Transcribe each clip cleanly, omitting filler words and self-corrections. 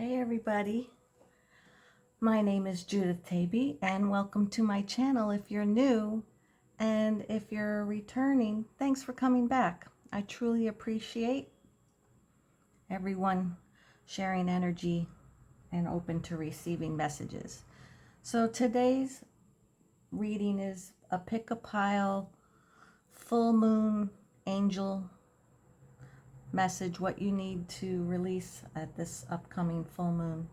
Hey everybody, my name is Judith Taby and welcome to my channel if you're new, and if you're returning, thanks for coming back. I truly appreciate everyone sharing energy and open to receiving messages. So today's reading is a pick a pile full moon angel message, what you need to release at this upcoming full moon.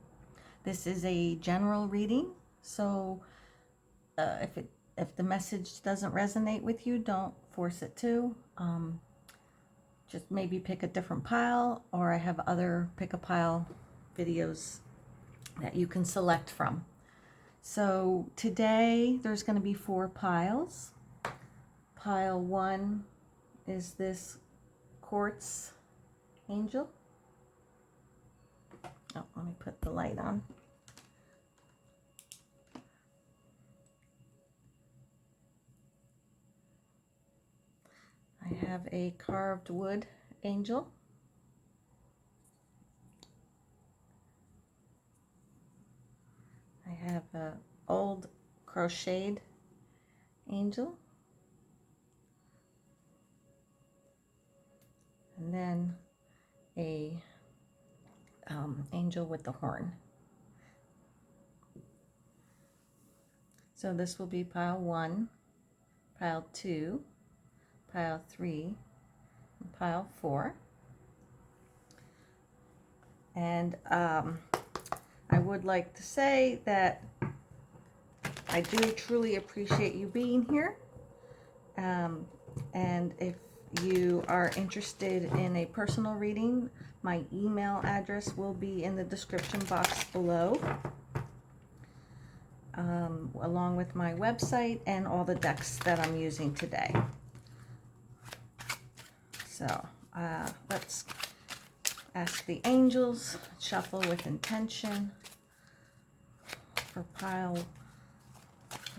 This is a general reading, so if the message doesn't resonate with you, don't force it to. Just maybe pick a different pile, or I have other pick a pile videos that you can select from. So today there's going to be 4 piles. Pile 1 is this Quartz angel. Oh, let me put the light on. I have a carved wood angel. I have an old crocheted angel. And then a angel with the horn. So this will be pile 1, pile 2, pile 3, and pile 4. And I would like to say that I do truly appreciate you being here. And if you are interested in a personal reading, my email address will be in the description box below, along with my website and all the decks that I'm using today. So let's ask the angels, shuffle with intention for pile.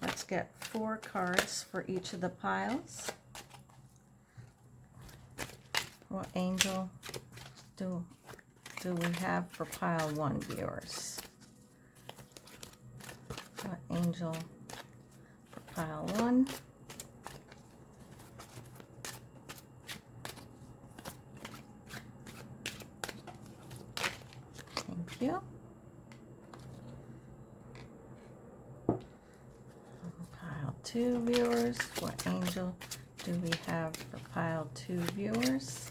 Let's get 4 cards for each of the piles. What angel do we have for pile 1, viewers? What angel for pile 1? Thank you. Pile 2, viewers. What angel do we have for pile 2, viewers?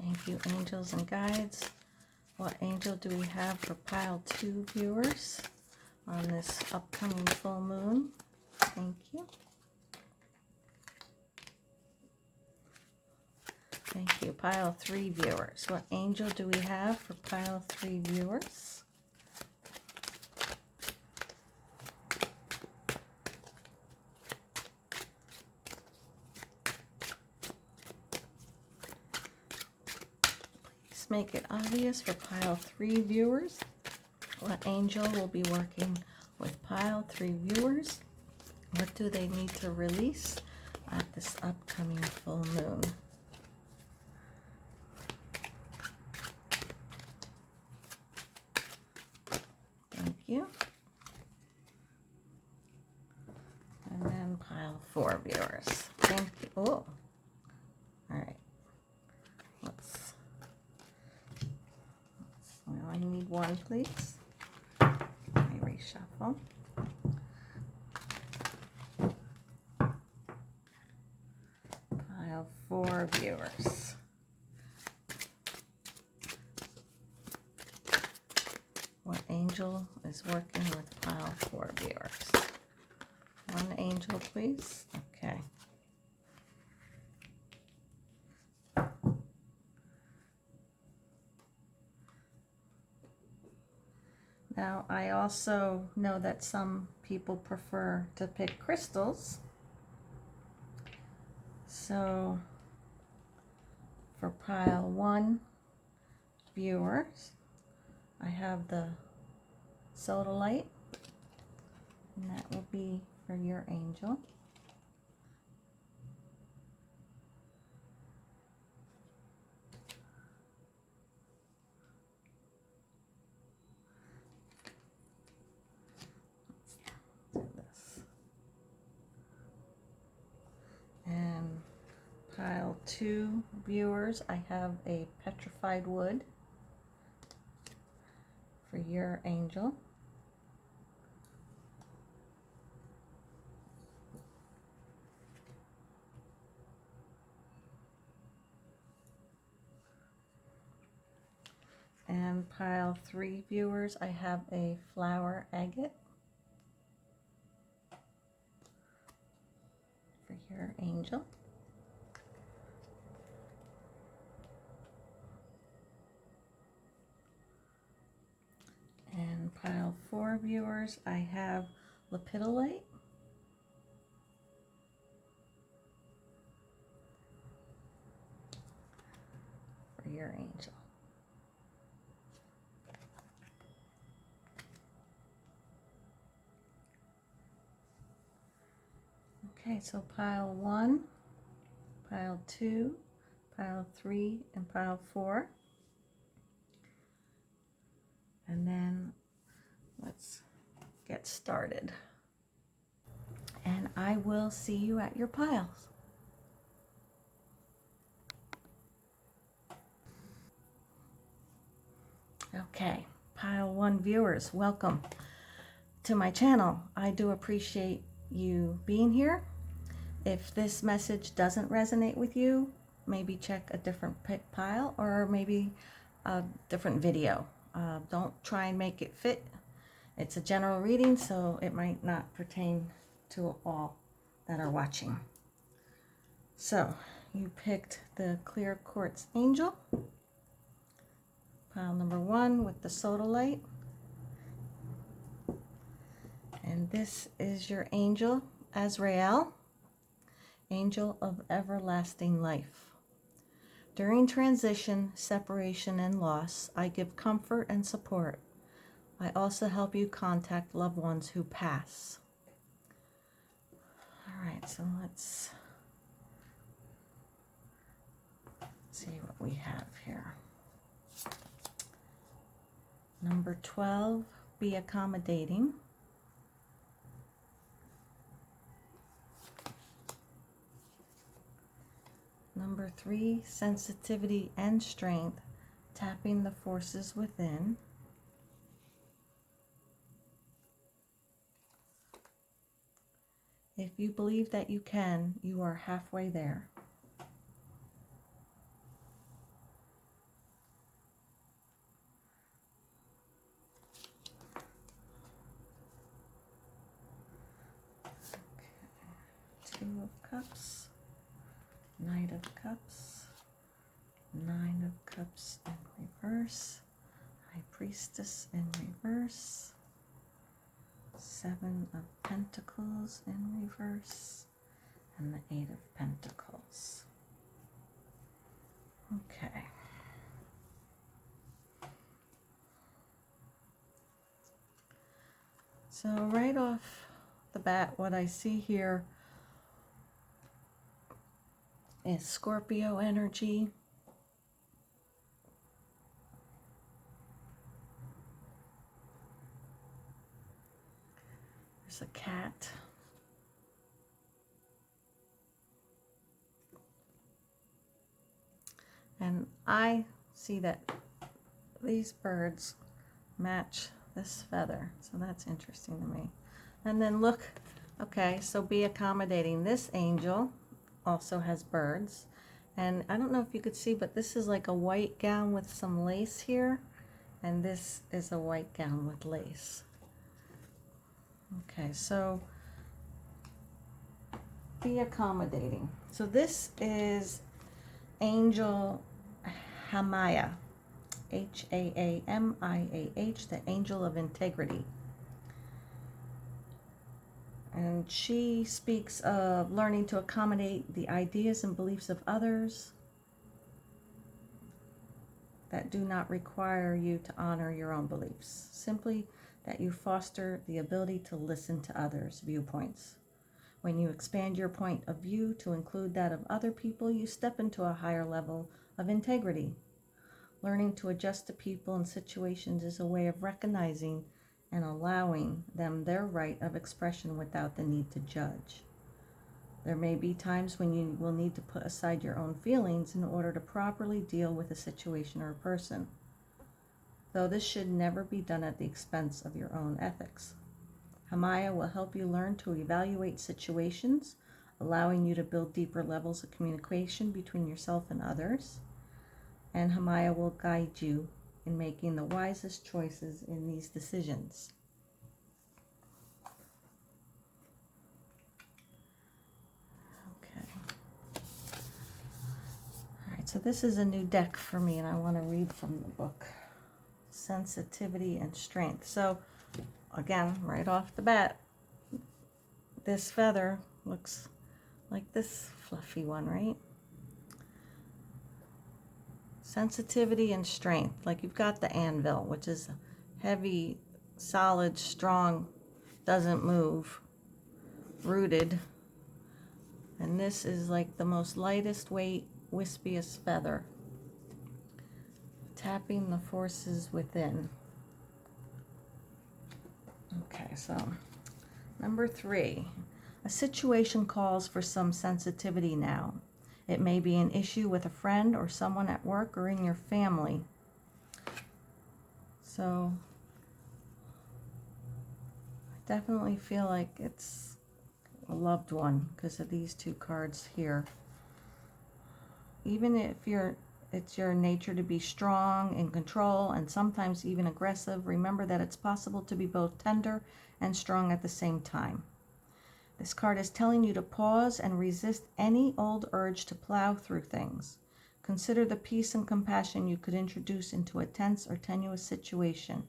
Thank you, angels and guides. What angel do we have for pile 2, viewers, on this upcoming full moon? Thank you. Thank you. Pile 3, viewers. What angel do we have for pile 3, viewers? Please make it obvious for pile 3, viewers. What angel will be working with pile 3, viewers? What do they need to release at this upcoming full moon? Thank you. And then pile 4, viewers. Thank you. Oh, all right. We only need 1, please. Let me reshuffle. Pile 4, viewers. What angel is working with pile 4, viewers? 1 angel, please. Okay. Now, I also know that some people prefer to pick crystals. So, for pile 1, viewers, I have the Sodalite, and that will be for your angel. Let's do this. And pile 2 viewers, I have a Petrified wood for your angel. And pile 3 viewers, I have a flower agate for your angel. And pile 4 viewers, I have Lepidolite for your angel. Okay, so pile 1, pile 2, pile 3, and pile 4. And then let's get started. And I will see you at your piles. Okay, pile 1 viewers, welcome to my channel. I do appreciate you being here. If this message doesn't resonate with you, maybe check a different pile or maybe a different video. Don't try and make it fit. It's a general reading, so it might not pertain to all that are watching. So you picked the clear quartz angel, pile number 1 with the Sodalite. And this is your angel, Azrael, angel of everlasting life. During transition, separation, and loss, I give comfort and support. I also help you contact loved ones who pass. All right, so let's see what we have here. Number 12, be accommodating. Number 3, sensitivity and strength, tapping the forces within. If you believe that you can, you are halfway there. Okay. 2 of Cups. Knight of Cups, 9 of Cups in reverse, High Priestess in reverse, 7 of Pentacles in reverse, and the 8 of Pentacles. Okay. So right off the bat, what I see here is Scorpio energy. There's a cat. And I see that these birds match this feather. So that's interesting to me. And then look, okay, so be accommodating. This angel also has birds. And I don't know if you could see, but this is like a white gown with some lace here. And this is a white gown with lace. Okay, so be accommodating. So this is Angel Hamaya, H-A-A-M-I-A-H, the angel of integrity. And she speaks of learning to accommodate the ideas and beliefs of others, that do not require you to honor your own beliefs. Simply that you foster the ability to listen to others' viewpoints. When you expand your point of view to include that of other people, you step into a higher level of integrity. Learning to adjust to people and situations is a way of recognizing and allowing them their right of expression without the need to judge. There may be times when you will need to put aside your own feelings in order to properly deal with a situation or a person, though this should never be done at the expense of your own ethics. Hamaya will help you learn to evaluate situations, allowing you to build deeper levels of communication between yourself and others, and Hamaya will guide you in making the wisest choices in these decisions. So this is a new deck for me, and I want to read from the book, Sensitivity and Strength. So again, right off the bat, this feather looks like this fluffy one, right? Sensitivity and strength, like you've got the anvil, which is heavy, solid, strong, doesn't move, rooted. And this is like the most lightest weight, wispiest feather, tapping the forces within. Okay, so number 3, a situation calls for some sensitivity now. It may be an issue with a friend or someone at work or in your family. So I definitely feel like it's a loved one because of these 2 cards here. Even if it's your nature to be strong, in control, and sometimes even aggressive, remember that it's possible to be both tender and strong at the same time. This card is telling you to pause and resist any old urge to plow through things. Consider the peace and compassion you could introduce into a tense or tenuous situation.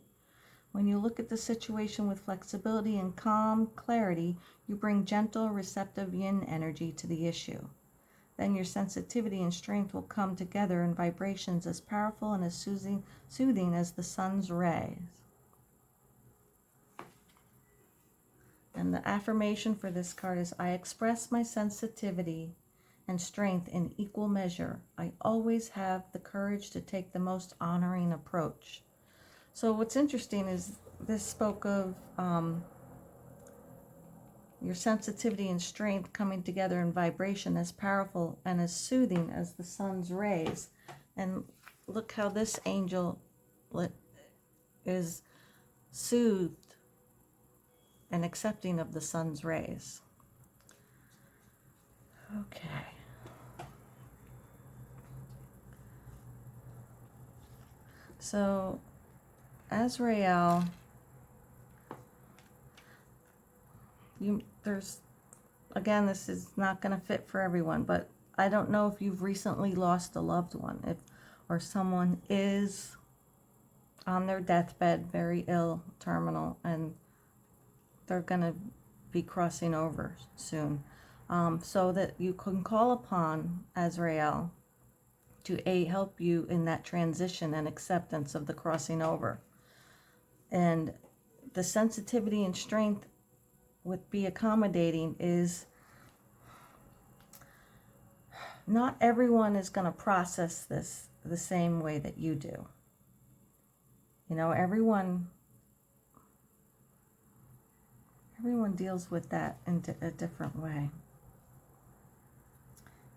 When you look at the situation with flexibility and calm clarity, you bring gentle, receptive yin energy to the issue. Then your sensitivity and strength will come together in vibrations as powerful and as soothing as the sun's rays. And the affirmation for this card is, I express my sensitivity and strength in equal measure. I always have the courage to take the most honoring approach. So what's interesting is this spoke of your sensitivity and strength coming together in vibration as powerful and as soothing as the sun's rays. And look how this angel is soothed and accepting of the sun's rays. Okay. So, Azrael, there's, again, this is not going to fit for everyone, but I don't know if you've recently lost a loved one, or someone is on their deathbed, very ill, terminal, and they're going to be crossing over soon. So that you can call upon Azrael to help you in that transition and acceptance of the crossing over. And the sensitivity and strength with be accommodating is not everyone is going to process this the same way that you do. You know, everyone deals with that in a different way.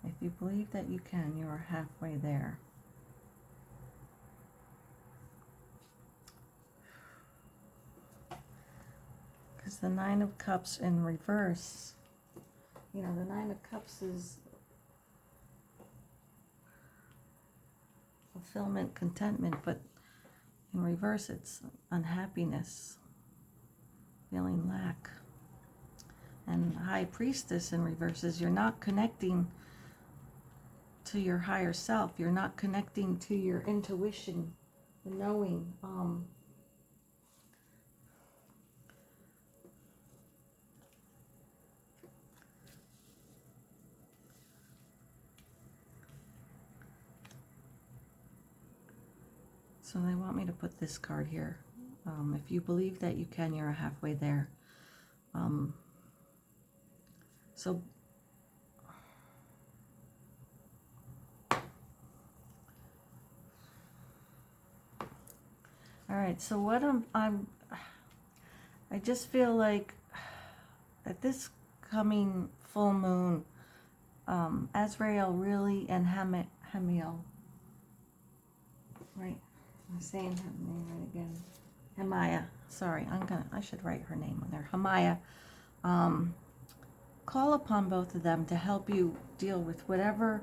If you believe that you can, you are halfway there. Because the Nine of Cups in reverse, you know, the Nine of Cups is fulfillment, contentment, but in reverse it's unhappiness, feeling lack. And High Priestess in reverse is you're not connecting to your higher self. You're not connecting to your intuition, the knowing. So they want me to put this card here. If you believe that you can, you're halfway there. So all right, so what I just feel like at this coming full moon, Azrael really, and Hamiel, right? I'm saying her name right again. Hamaya, sorry, I should write her name on there. Hamaya, call upon both of them to help you deal with whatever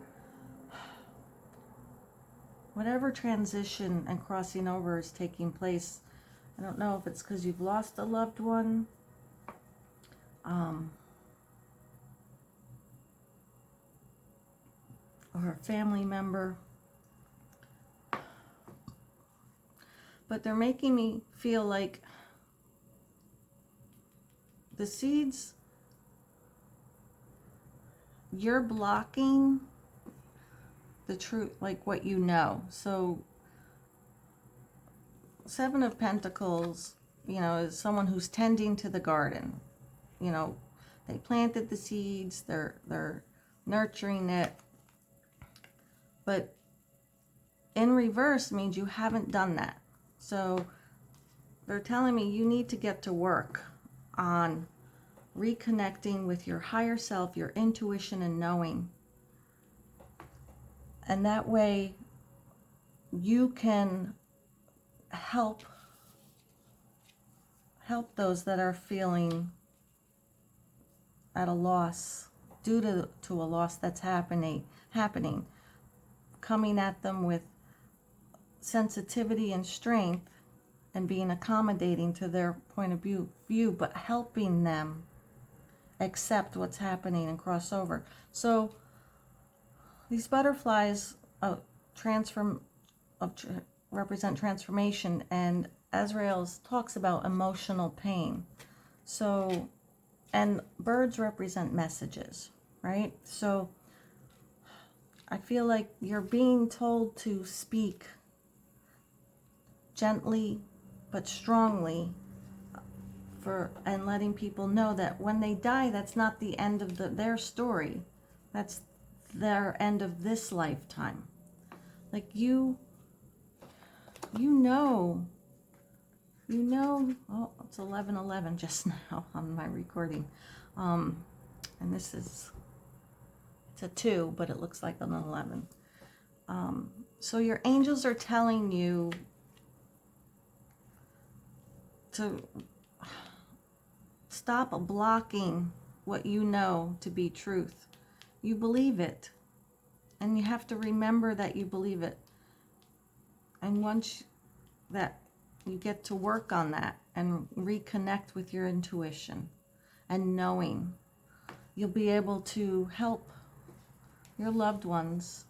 transition and crossing over is taking place. I don't know if it's because you've lost a loved one, or a family member. But they're making me feel like the seeds, you're blocking the truth, like what you know. So Seven of Pentacles, you know, is someone who's tending to the garden. You know, they planted the seeds, they're nurturing it. But in reverse means you haven't done that. So they're telling me you need to get to work on reconnecting with your higher self, your intuition and knowing. And that way you can help those that are feeling at a loss due to a loss that's happening, coming at them with sensitivity and strength and being accommodating to their point of view, but helping them accept what's happening and cross over. So these butterflies represent transformation, and Azrael talks about emotional pain. So, and birds represent messages, right? So I feel like you're being told to speak gently but strongly and letting people know that when they die, that's not the end of their story. That's their end of this lifetime. Like you know, oh, it's 11:11 just now on my recording. And this is, it's a 2, but it looks like an 11. So your angels are telling you to stop blocking what you know to be truth. You believe it, and you have to remember that you believe it. And once that you get to work on that and reconnect with your intuition and knowing, you'll be able to help your loved ones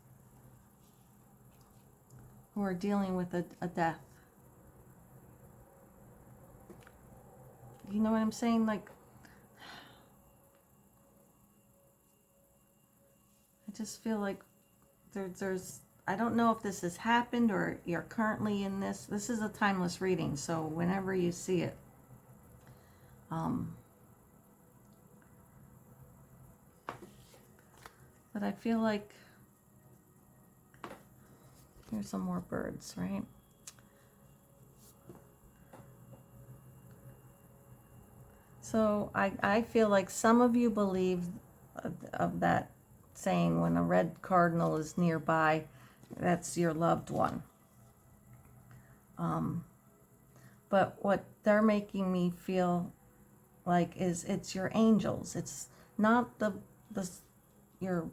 who are dealing with a death. You know what I'm saying? Like, I just feel like there's I don't know if this has happened or you're currently in this. This is a timeless reading, so whenever you see it. But I feel like here's some more birds, right? So I feel like some of you believe of that saying, when a red cardinal is nearby, that's your loved one. But what they're making me feel like is it's your angels. It's not your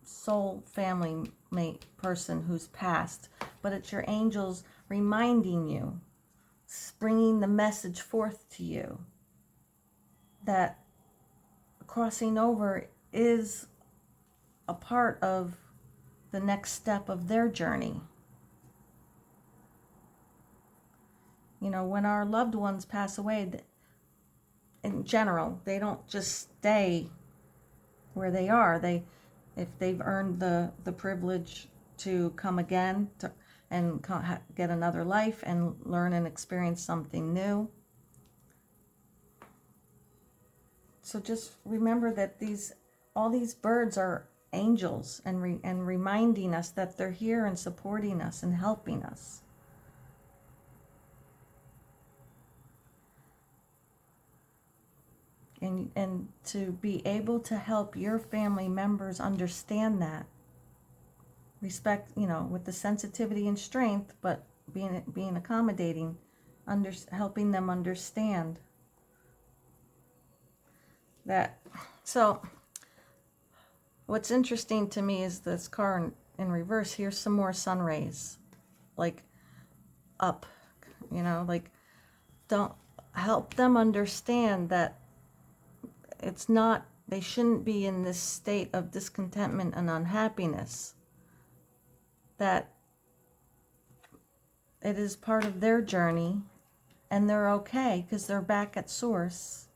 soul family mate person who's passed, but it's your angels reminding you, bringing the message forth to you that crossing over is a part of the next step of their journey. You know, when our loved ones pass away, in general, they don't just stay where they are. If they've earned the privilege to come again, and get another life and learn and experience something new. So just remember that all these birds are angels, and reminding us that they're here and supporting us and helping us. And to be able to help your family members understand that. Respect, with the sensitivity and strength, but being accommodating, helping them understand that. So what's interesting to me is this car in reverse. Here's some more sun rays, like up, like don't help them understand that it's not, they shouldn't be in this state of discontentment and unhappiness, that it is part of their journey and they're okay because they're back at source.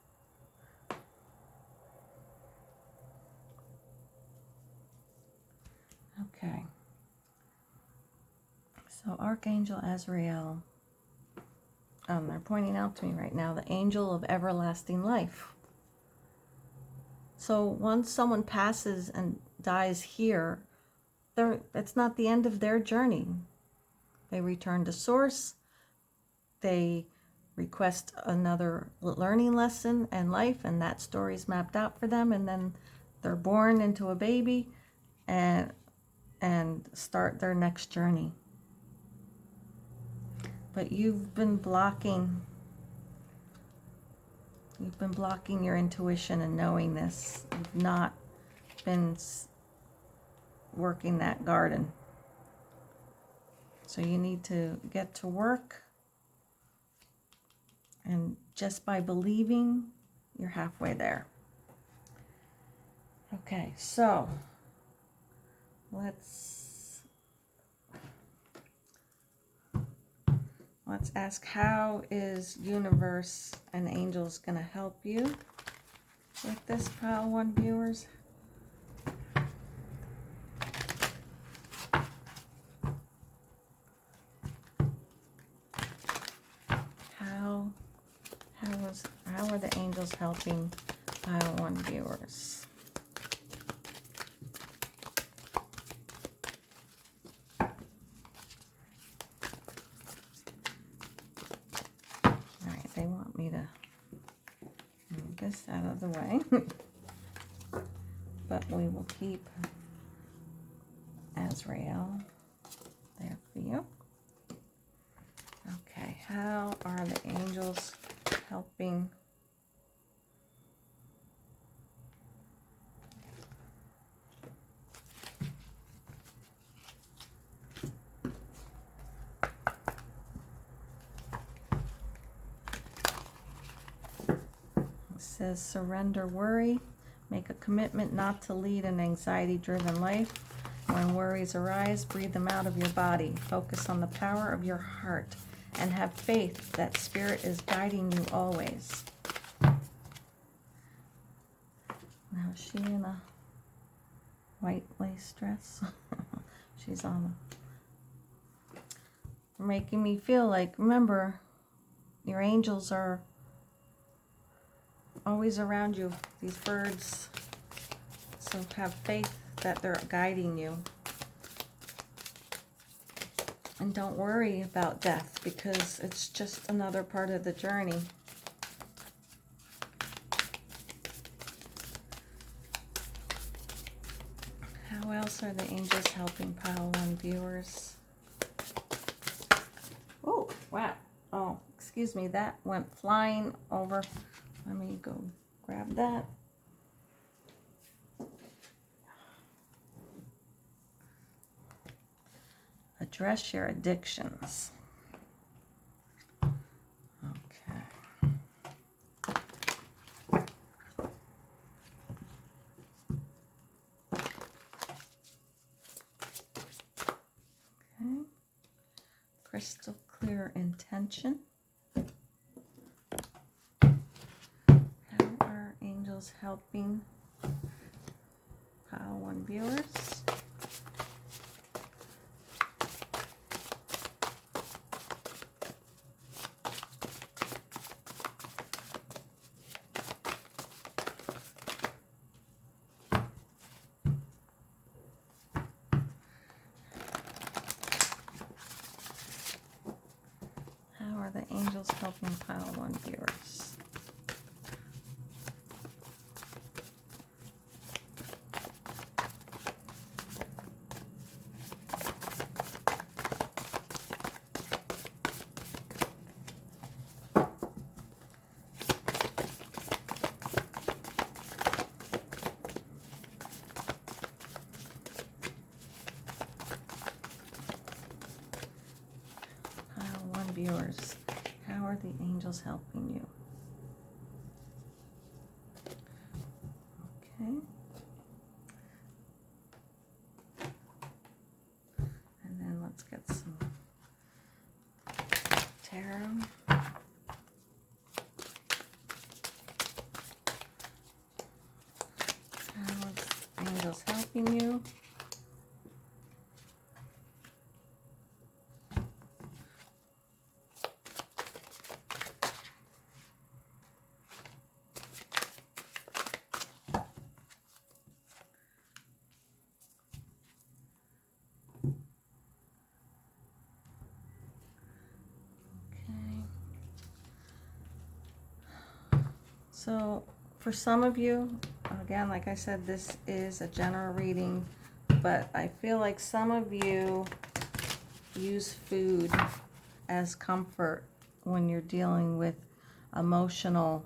Okay. So Archangel Azrael, they're pointing out to me right now, the angel of everlasting life. So once someone passes and dies here, it's not the end of their journey. They return to source. They request another learning lesson and life, and that story's mapped out for them, and then they're born into a baby and start their next journey. But you've been blocking your intuition and knowing this. You've not been working that garden. So you need to get to work. And just by believing, you're halfway there. Okay, so let's ask, how is universe and angels going to help you with this, Pile 1 viewers? How are the angels helping Pile 1 viewers? Alright, they want me to move this out of the way. But we will keep Azrael there for you. Okay, how are the angels helping says surrender worry, make a commitment not to lead an anxiety-driven life. When worries arise, breathe them out of your body. Focus on the power of your heart and have faith that Spirit is guiding you always. Now, is she in a white lace dress? She's on making me feel like, remember, your angels are always around you, these birds. So have faith that they're guiding you. And don't worry about death, because it's just another part of the journey. How else are the angels helping Pile 1 viewers? Oh, wow. Oh, excuse me, that went flying over. Let me go grab that. Address your addictions. Okay. Okay. Crystal clear intention. How are angels helping Pile 1 viewers? are the angels helping pile 1 viewers? Viewers, how are the angels helping you? Okay. And then let's get some tarot. How are the angels helping you? So for some of you, again, like I said, this is a general reading, but I feel like some of you use food as comfort when you're dealing with emotional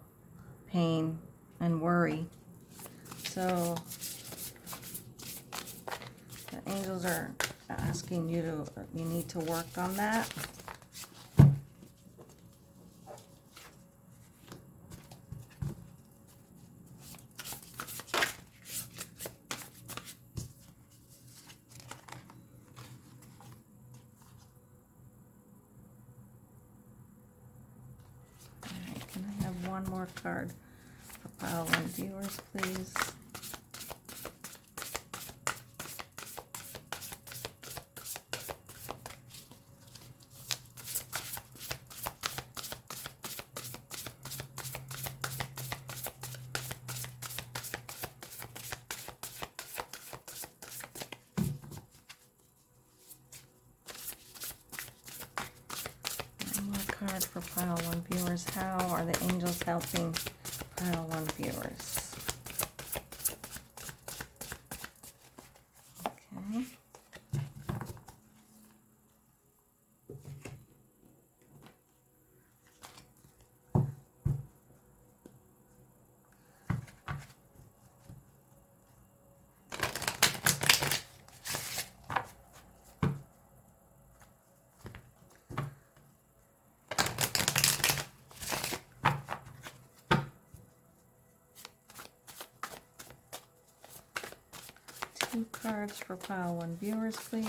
pain and worry. So the angels are asking you need to work on that. One more card for pile 1 viewers, please. For pile 1 viewers, how are the angels helping pile 1 viewers? Okay. Cards for pile 1 viewers, please.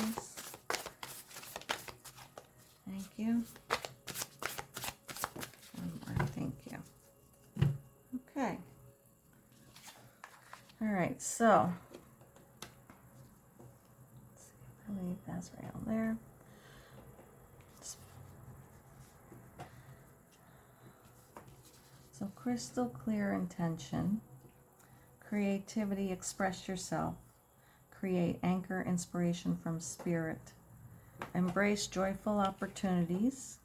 Thank you. One more, thank you. Okay. All right, so let's see, I leave Azrael there. So crystal clear intention, creativity, express yourself. Create anchor inspiration from spirit. Embrace joyful opportunities.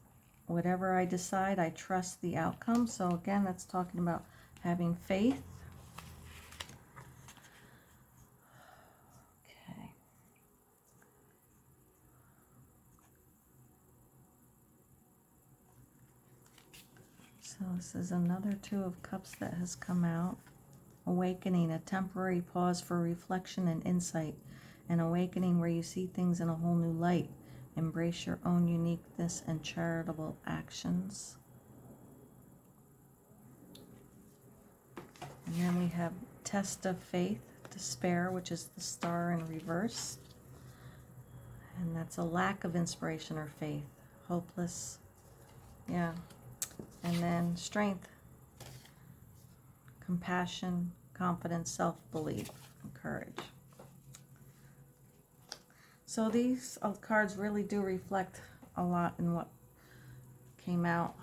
Whatever I decide, I trust the outcome. So again, that's talking about having faith. Okay. So this is another 2 of Cups that has come out. Awakening, a temporary pause for reflection and insight. An awakening where you see things in a whole new light. Embrace your own uniqueness and charitable actions. And then we have test of faith, despair, which is the star in reverse. And that's a lack of inspiration or faith. Hopeless. Yeah. And then strength, compassion, confidence, self-belief, and courage. So these cards really do reflect a lot in what came out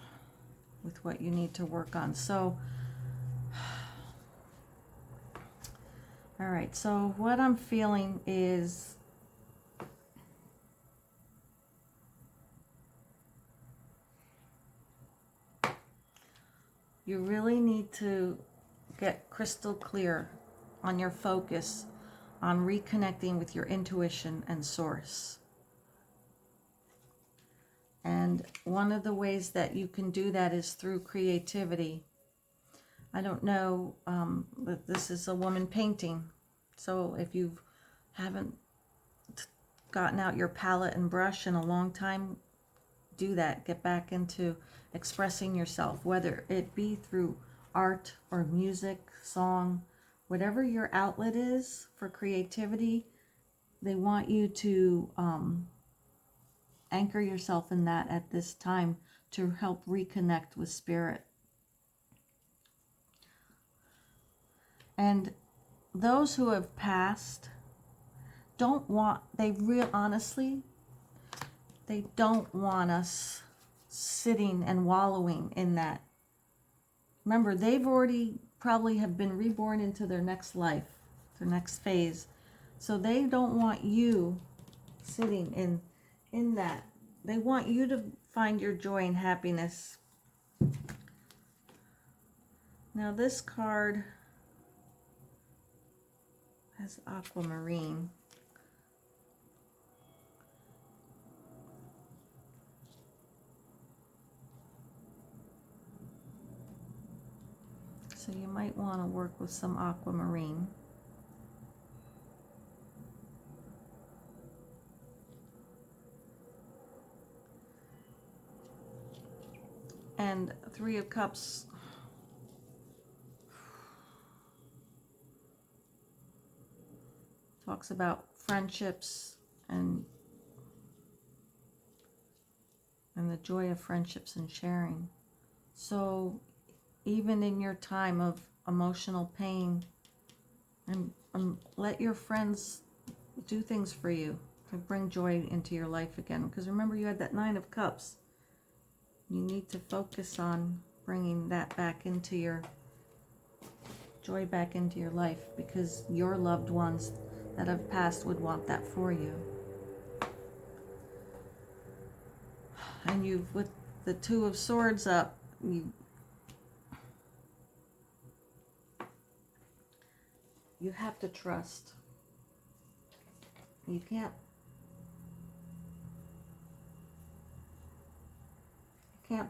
with what you need to work on. So, all right, so what I'm feeling is You really need to get crystal clear on your focus on reconnecting with your intuition and source. And one of the ways that you can do that is through creativity. I don't know, but this is a woman painting. So if you haven't gotten out your palette and brush in a long time, do that. Get back into expressing yourself, whether it be through art or music, song, whatever your outlet is for creativity. They want you to anchor yourself in that at this time to help reconnect with spirit. And those who have passed don't want, honestly, they don't want us sitting and wallowing in that. Remember, they've already probably have been reborn into their next life, their next phase. So they don't want you sitting in that. They want you to find your joy and happiness. Now this card has aquamarine. So you might want to work with some aquamarine. And Three of Cups talks about friendships and the joy of friendships and sharing. So even in your time of emotional pain, and let your friends do things for you to bring joy into your life again. Because remember, you had that Nine of Cups. You need to focus on bringing that back into your joy, back into your life, because your loved ones that have passed would want that for you. And you've, with the Two of Swords up, you have to trust. You can't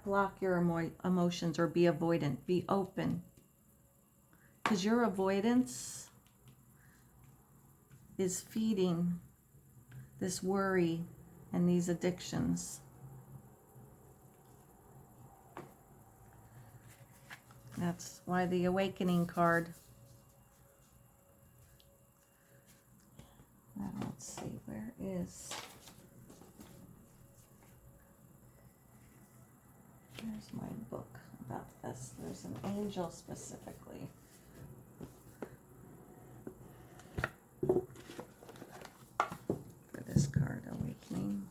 block your emotions or be avoidant. Be open. Because your avoidance is feeding this worry and these addictions. That's why the Awakening card. Now let's see, where is... Here's my book about this. There's an angel specifically. For this card, Awakening.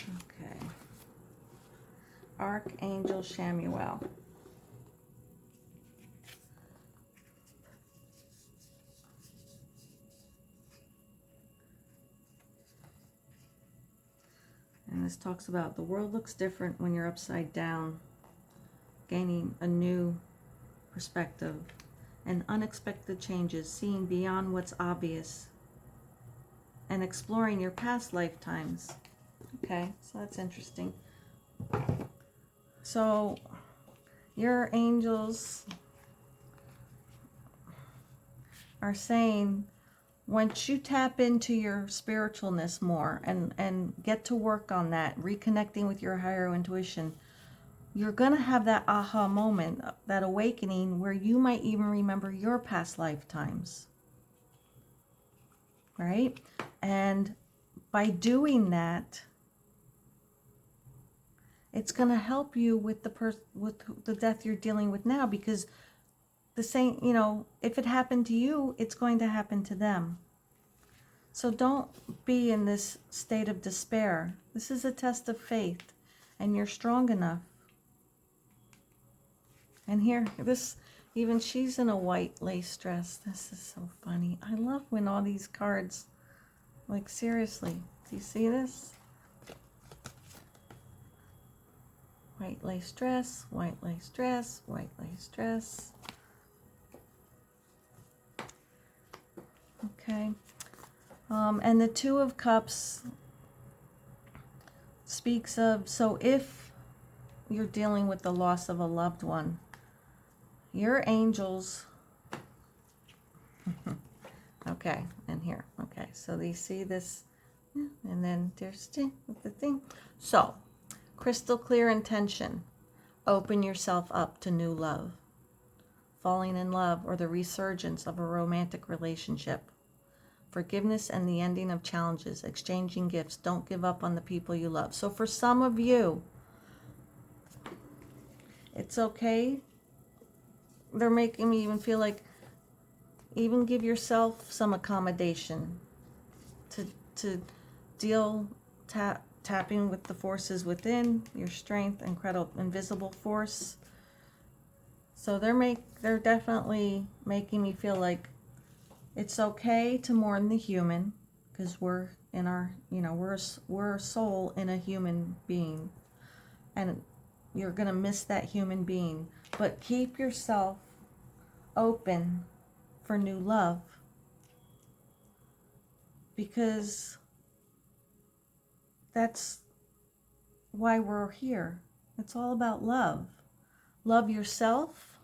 Okay. Archangel Shamuel. And this talks about the world looks different when you're upside down, gaining a new perspective and unexpected changes, seeing beyond what's obvious, and exploring your past lifetimes. Okay, so that's interesting. So your angels are saying, once you tap into your spiritualness more and get to work on that, reconnecting with your higher intuition, you're going to have that aha moment, that awakening, where you might even remember your past lifetimes. Right? And by doing that, it's going to help you with the death you're dealing with now, because the same, if it happened to you, it's going to happen to them. So don't be in this state of despair. This is a test of faith, and you're strong enough. And here, even she's in a white lace dress. This is so funny. I love when all these cards Like, seriously, do you see this? White lace dress, white lace dress, white lace dress. Okay. And the Two of Cups speaks of, so if you're dealing with the loss of a loved one, your angels, okay, and here, okay, so you see this, and then there's the thing. So, crystal clear intention, open yourself up to new love, falling in love, or the resurgence of a romantic relationship. Forgiveness and the ending of challenges, exchanging gifts. Don't give up on the people you love. So for some of you, it's okay. They're making me even feel like, even give yourself some accommodation to deal, tapping with the forces within, your strength, incredible, invisible force. So they're definitely making me feel like it's okay to mourn the human, because we're in our, we're a soul in a human being, and you're gonna miss that human being, but keep yourself open for new love, because that's why we're here. It's all about love. Love yourself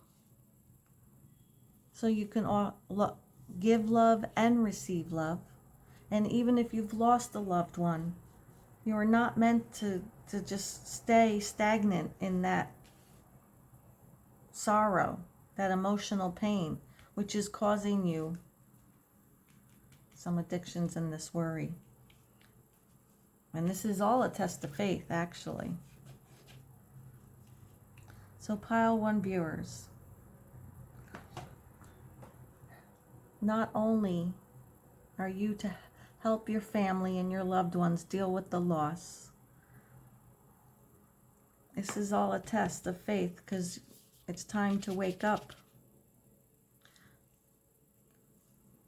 so you can give love and receive love. And even if you've lost a loved one, you are not meant to just stay stagnant in that sorrow, that emotional pain, which is causing you some addictions and this worry. And this is all a test of faith, actually. So pile one viewers. Not only are you to help your family and your loved ones deal with the loss, this is all a test of faith, because it's time to wake up.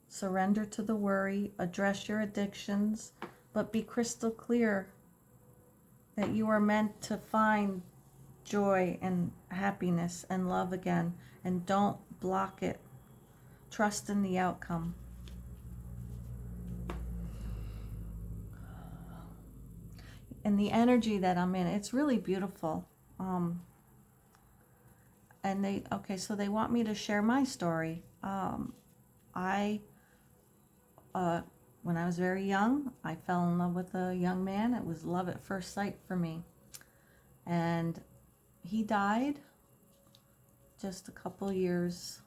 Surrender to the worry, address your addictions, but be crystal clear that you are meant to find joy and happiness and love again, and don't block it. Trust in the outcome. And the energy that I'm in, it's really beautiful. And so they want me to share my story. When I was very young, I fell in love with a young man. It was love at first sight for me. And he died just a couple years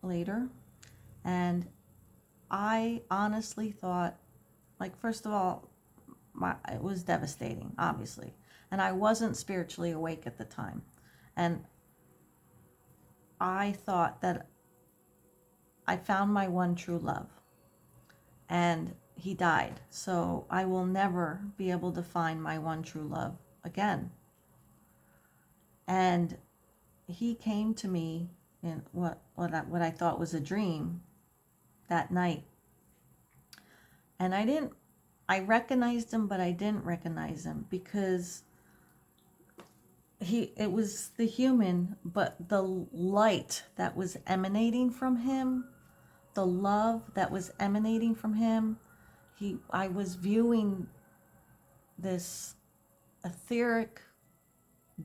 later. And I honestly thought, like, first of all, it was devastating, obviously. And I wasn't spiritually awake at the time. And I thought that I found my one true love. And he died. So I will never be able to find my one true love again. And he came to me in what I thought was a dream that night. And I recognized him, but I didn't recognize him, because it was the human, but the light that was emanating from him, the love that was emanating from him, I was viewing this etheric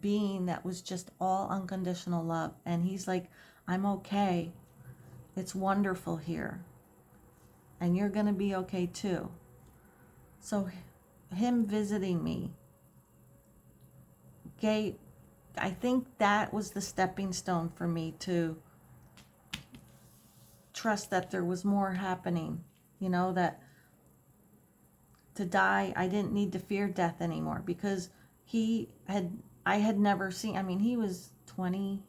being that was just all unconditional love. And he's like, I'm okay. It's wonderful here. And you're going to be okay too. So him visiting me I think that was the stepping stone for me to trust that there was more happening, that to die, I didn't need to fear death anymore, because I had never seen, he was 20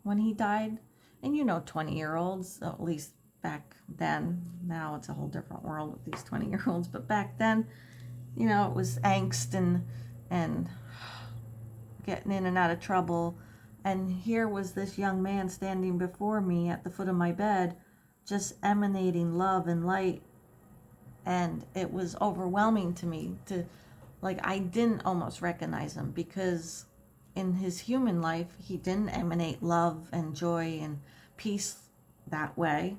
when he died, and 20-year-olds, at least back then, now it's a whole different world with these 20-year-olds, but back then, it was angst and getting in and out of trouble. And here was this young man standing before me at the foot of my bed, just emanating love and light. And it was overwhelming to me to, like, I didn't almost recognize him, because in his human life, he didn't emanate love and joy and peace that way.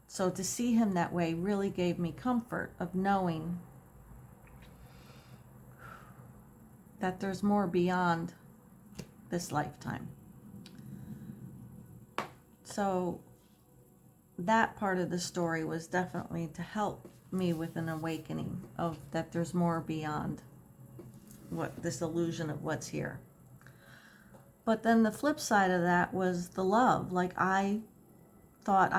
So to see him that way really gave me comfort of knowing that there's more beyond this lifetime. So that part of the story was definitely to help me with an awakening of that there's more beyond what this illusion of what's here. But then the flip side of that was the love. Like, I thought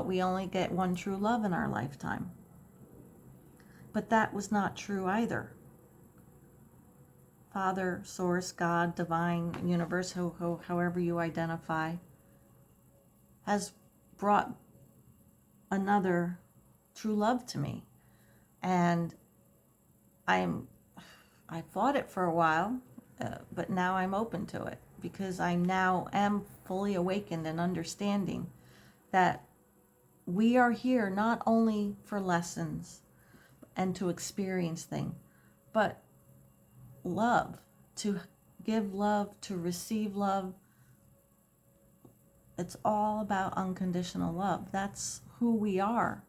we only get one true love in our lifetime. But that was not true either. Father, Source, God, Divine, Universe, however you identify, has brought another true love to me. And I fought it for a while, but now I'm open to it, because I now am fully awakened and understanding that we are here not only for lessons and to experience things, but love, to give love, to receive love. It's all about unconditional love. That's who we are.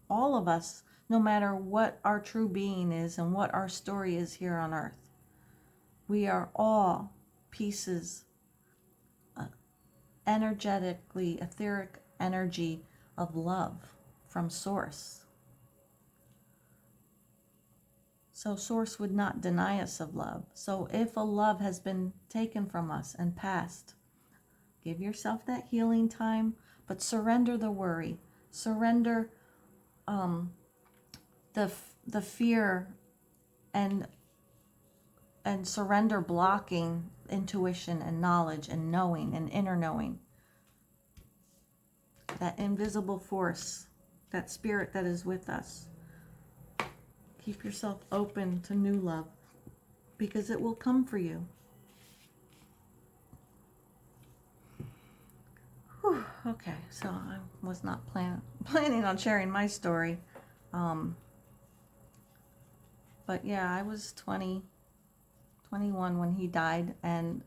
All of us, no matter what our true being is and what our story is here on earth. We are all pieces, energetically, etheric energy of love from Source. So Source would not deny us of love. So if a love has been taken from us and passed, give yourself that healing time, but surrender the worry. Surrender the fear, and surrender blocking intuition and knowledge and knowing and inner knowing. That invisible force, that spirit that is with us. Keep yourself open to new love, because it will come for you. Whew, okay, so I was not planning on sharing my story. But yeah, I was 21 when he died, and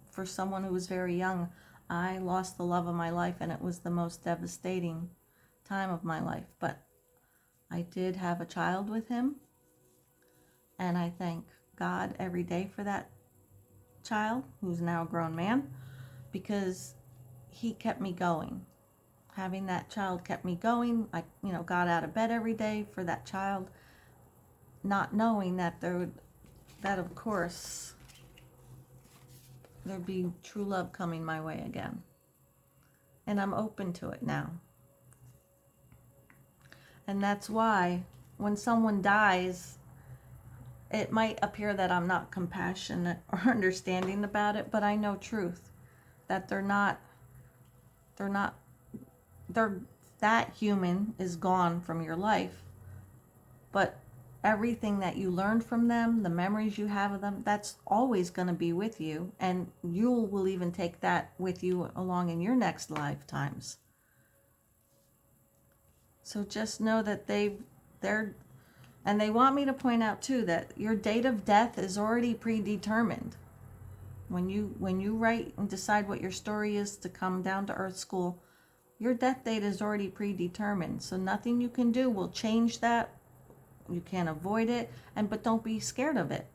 for someone who was very young, I lost the love of my life, and it was the most devastating time of my life. But I did have a child with him, and I thank God every day for that child, who's now a grown man, because he kept me going. Having that child kept me going. I, got out of bed every day for that child, not knowing that of course, there'd be true love coming my way again. And I'm open to it now. And that's why when someone dies, it might appear that I'm not compassionate or understanding about it, but I know truth. That that human is gone from your life. But everything that you learned from them, the memories you have of them, that's always going to be with you. And you will even take that with you along in your next lifetimes. So just know that and they want me to point out too that your date of death is already predetermined. When you write and decide what your story is to come down to Earth School, your death date is already predetermined. So nothing you can do will change that. You can't avoid it, but don't be scared of it.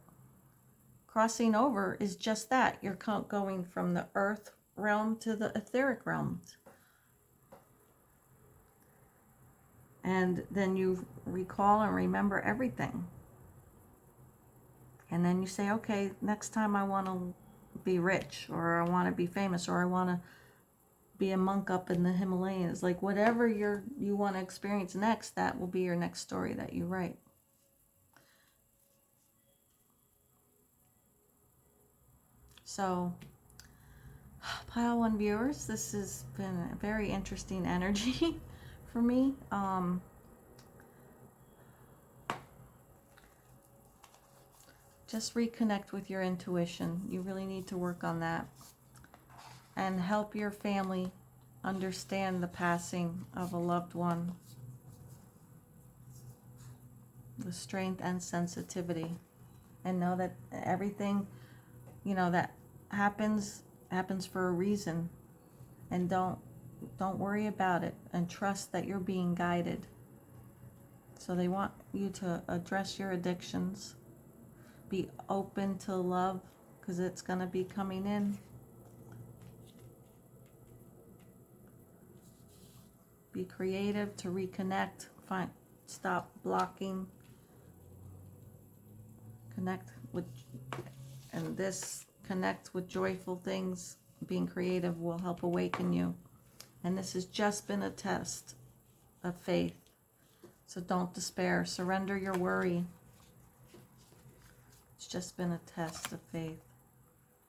Crossing over is just that. You're going from the earth realm to the etheric realms. And then you recall and remember everything. And then you say, okay, next time I want to be rich, or I want to be famous, or I want to be a monk up in the Himalayas. Like whatever you want to experience next, that will be your next story that you write. So, Pile 1 viewers, this has been a very interesting energy for me. Just reconnect with your intuition. You really need to work on that. And help your family understand the passing of a loved one. the strength and sensitivity. And know that everything, that happens for a reason. And don't worry about it, and trust that you're being guided. So they want you to address your addictions. Be open to love, because it's going to be coming in. Be creative to reconnect. Stop blocking. Connect with joyful things. Being creative will help awaken you. And this has just been a test of faith. So don't despair. Surrender your worry. It's just been a test of faith.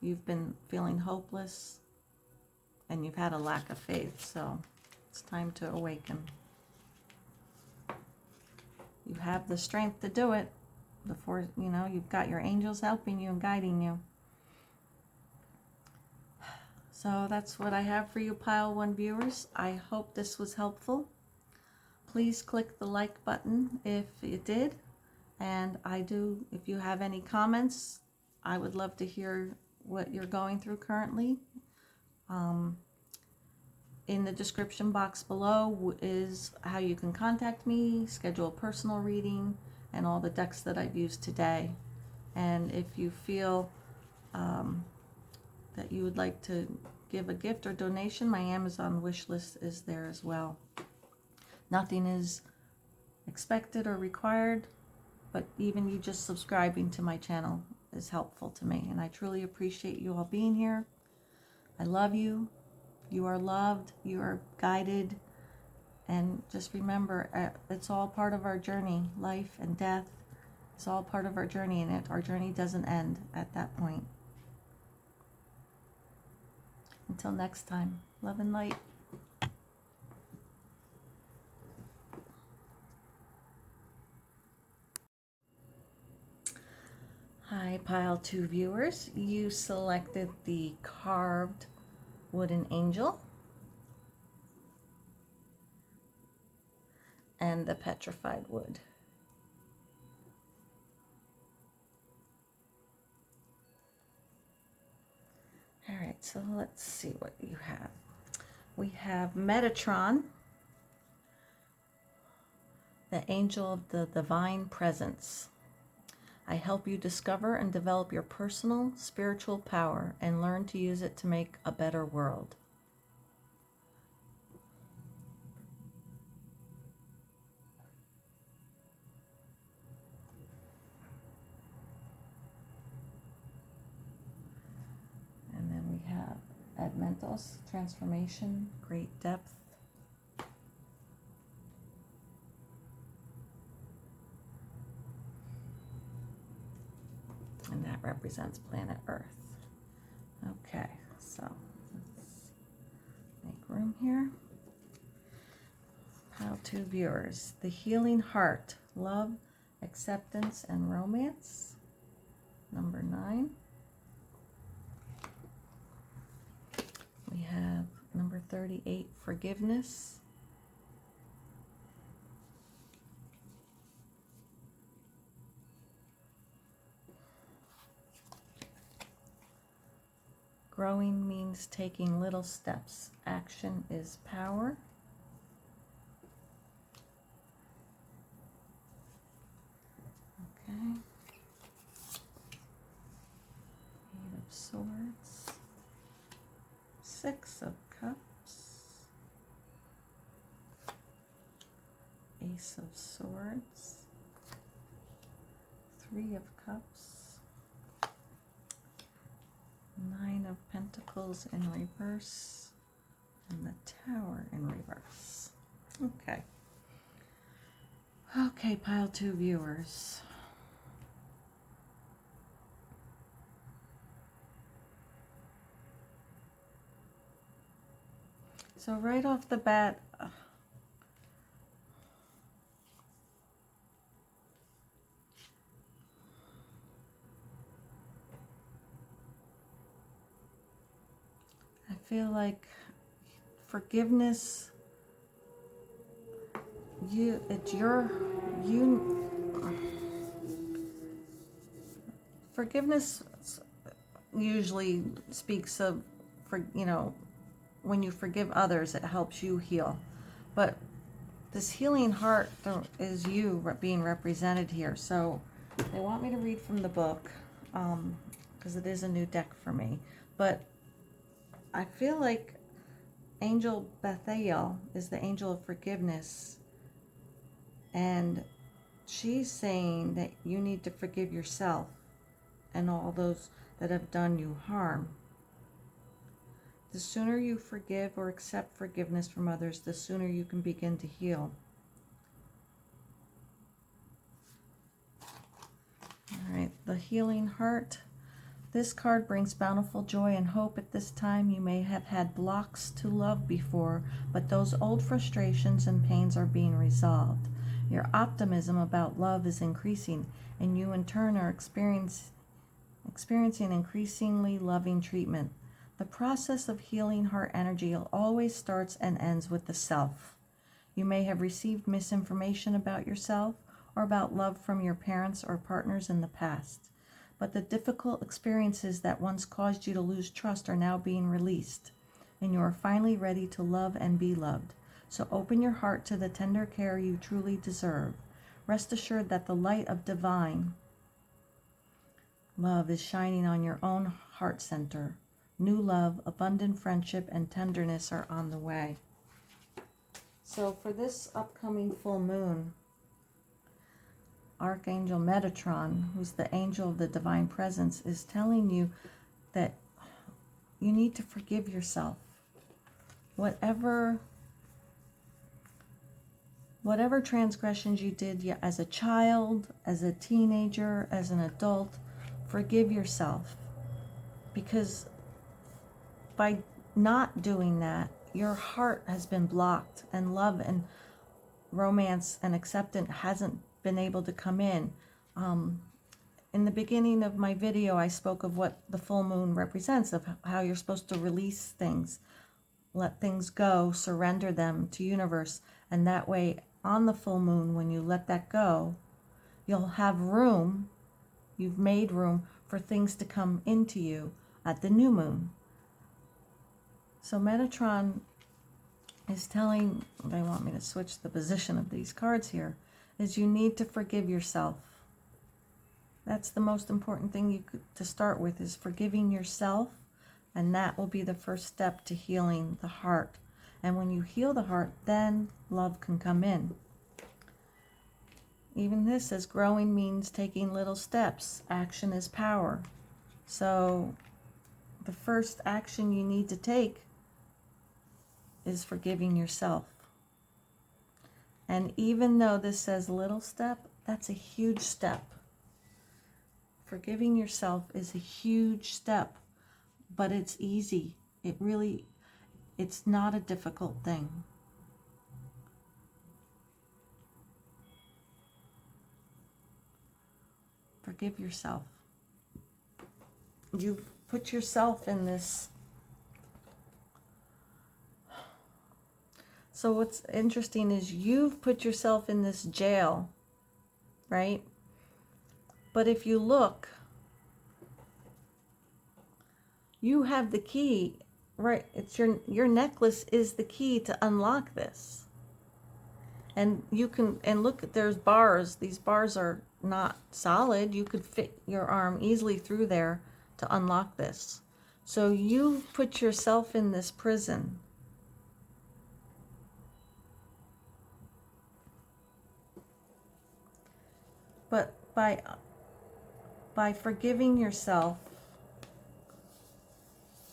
You've been feeling hopeless, and you've had a lack of faith. So it's time to awaken. You have the strength to do it. Before, you've got your angels helping you and guiding you. So that's what I have for you, Pile 1 viewers. I hope this was helpful. Please click the like button if it did. And if you have any comments, I would love to hear what you're going through currently. In the description box below is how you can contact me, schedule a personal reading, and all the decks that I've used today. And if you feel that you would like to give a gift or donation, my Amazon wish list is there as well. Nothing is expected or required, but even you just subscribing to my channel is helpful to me. And I truly appreciate you all being here. I love you. You are loved. You are guided. And just remember, it's all part of our journey. Life and death is all part of our journey, and our journey doesn't end at that point. Until next time, love and light. Hi, Pile 2 viewers. You selected the carved wooden angel and the petrified wood. All right, so let's see what you have. We have Metatron, the angel of the divine presence. I help you discover and develop your personal spiritual power and learn to use it to make a better world. And then we have Admentos, transformation, great depth. And that represents planet Earth. Okay, so let's make room here. Pile 2 viewers. The healing heart, love, acceptance, and romance. Number 9. We have number 38, forgiveness. Growing means taking little steps. Action is power. Okay. 8 of Swords. 6 of Cups. Ace of Swords. 3 of Cups. 9 of Pentacles in reverse, and the Tower in reverse. Okay. Okay, Pile 2 viewers. So right off the bat, I feel like forgiveness, you Forgiveness usually speaks of, when you forgive others, it helps you heal. But this healing heart is you being represented here. So they want me to read from the book, because it is a new deck for me. But I feel like Angel Bethael is the angel of forgiveness. And she's saying that you need to forgive yourself and all those that have done you harm. The sooner you forgive or accept forgiveness from others, the sooner you can begin to heal. All right, the healing heart. This card brings bountiful joy and hope at this time. You may have had blocks to love before, but those old frustrations and pains are being resolved. Your optimism about love is increasing, and you in turn are experiencing increasingly loving treatment. The process of healing heart energy always starts and ends with the self. You may have received misinformation about yourself or about love from your parents or partners in the past. But the difficult experiences that once caused you to lose trust are now being released, and you are finally ready to love and be loved. So open your heart to the tender care you truly deserve. Rest assured that the light of divine love is shining on your own heart center. New love, abundant friendship, and tenderness are on the way. So for this upcoming full moon, Archangel Metatron, who's the angel of the divine presence, is telling you that you need to forgive yourself. Whatever transgressions you did as a child, as a teenager, as an adult, forgive yourself. Because by not doing that, your heart has been blocked, and love and romance and acceptance hasn't been able to come in. In the beginning of my video, I spoke of what the full moon represents, of how you're supposed to release things, let things go, surrender them to universe, and that way on the full moon, when you let that go, you'll have room, you've made room for things to come into you at the new moon. So Metatron is telling, they want me to switch the position of these cards here, is you need to forgive yourself. That's the most important thing to start with, is forgiving yourself, and that will be the first step to healing the heart. And when you heal the heart, then love can come in. Even this says growing means taking little steps. Action is power. So the first action you need to take is forgiving yourself. And even though this says little step, that's a huge step. Forgiving yourself is a huge step, but it's easy. It's not a difficult thing. Forgive yourself. You put yourself in this. So what's interesting is you've put yourself in this jail, right? But if you look, you have the key, right? It's your necklace is the key to unlock this. And you can, and look, there's bars. These bars are not solid. You could fit your arm easily through there to unlock this. So you put yourself in this prison. But by forgiving yourself,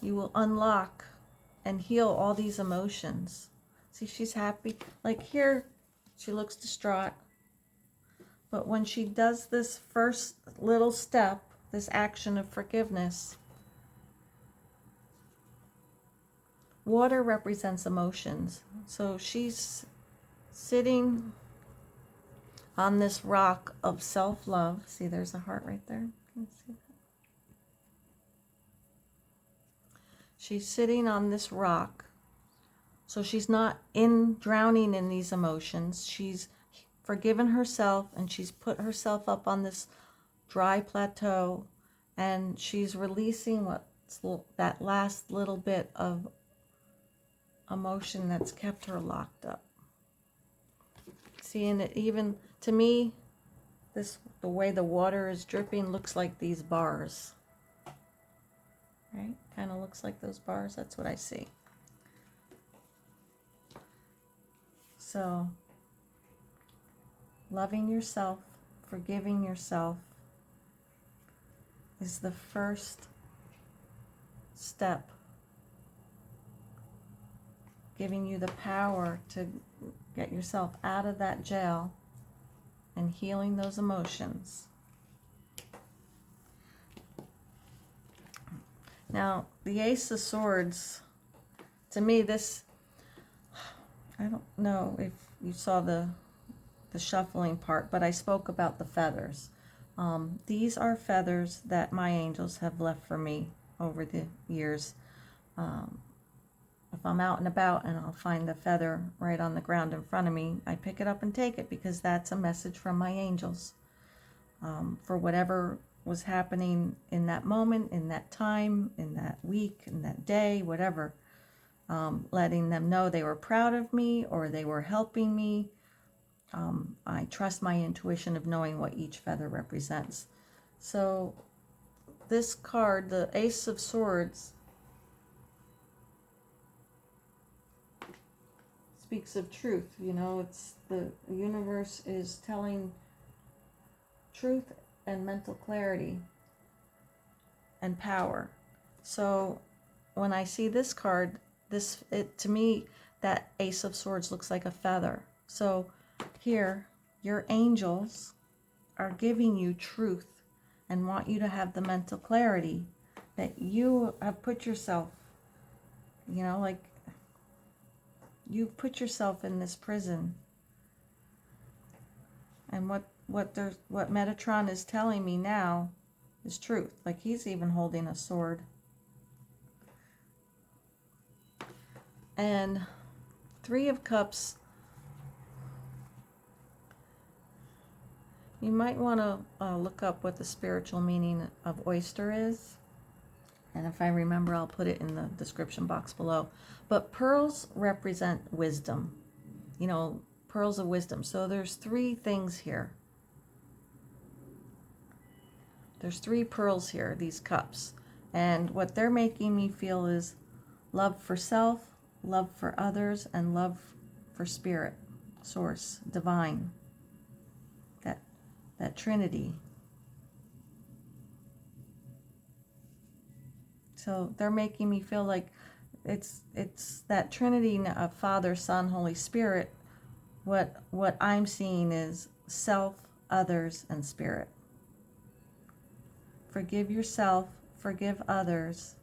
you will unlock and heal all these emotions. See, she's happy. Like here, she looks distraught. But when she does this first little step, this action of forgiveness, water represents emotions. So she's sitting on this rock of self-love. See, there's a heart right there. Can you see that? She's sitting on this rock. So she's not drowning in these emotions. She's forgiven herself, and she's put herself up on this dry plateau, And she's releasing that last little bit of emotion that's kept her locked up. See, and it even, to me, the way the water is dripping looks like these bars. Right? Kind of looks like those bars. That's what I see. So, loving yourself, forgiving yourself is the first step. Giving you the power to get yourself out of that jail and healing those emotions. Now, the Ace of Swords, to me, this, I don't know if you saw the shuffling part, but I spoke about the feathers. These are feathers that my angels have left for me over the years. If I'm out and about and I'll find the feather right on the ground in front of me, I pick it up and take it because that's a message from my angels. For whatever was happening in that moment, in that time, in that week, in that day, whatever. Letting them know they were proud of me or they were helping me. I trust my intuition of knowing what each feather represents. So this card, the Ace of Swords, speaks of truth. You know, it's the universe is telling truth and mental clarity and power. So when I see this card, to me, that Ace of Swords looks like a feather. So here, your angels are giving you truth and want you to have the mental clarity that you have put yourself, you know, like you've put yourself in this prison. And what Metatron is telling me now is truth. Like he's even holding a sword. And Three of Cups, you might want to look up what the spiritual meaning of oyster is. And if I remember, I'll put it in the description box below. But pearls represent wisdom. You know, pearls of wisdom. So there's three things here. There's three pearls here, these cups. And what they're making me feel is love for self, love for others, and love for spirit, source, divine. That Trinity. So they're making me feel like it's that Trinity of Father, Son, Holy Spirit. What I'm seeing is self, others, and spirit. Forgive yourself, forgive others,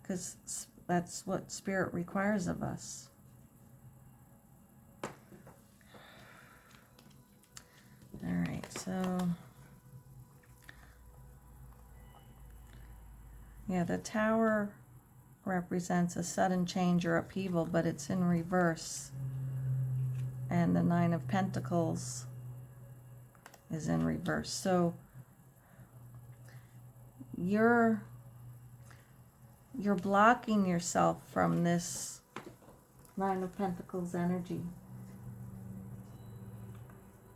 because that's what spirit requires of us. All right, so yeah, the Tower represents a sudden change or upheaval, but it's in reverse. And the Nine of Pentacles is in reverse. So you're blocking yourself from this Nine of Pentacles energy.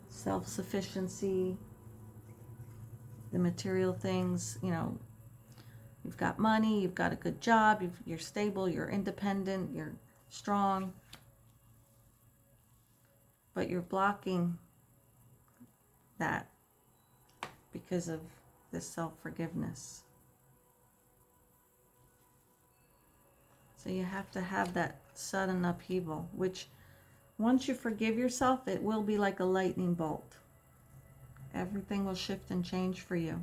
Self-sufficiency, the material things, you know, you've got money, you've got a good job, you're stable, you're independent, you're strong, but you're blocking that because of this self-forgiveness. So you have to have that sudden upheaval, which once you forgive yourself, it will be like a lightning bolt. Everything will shift and change for you.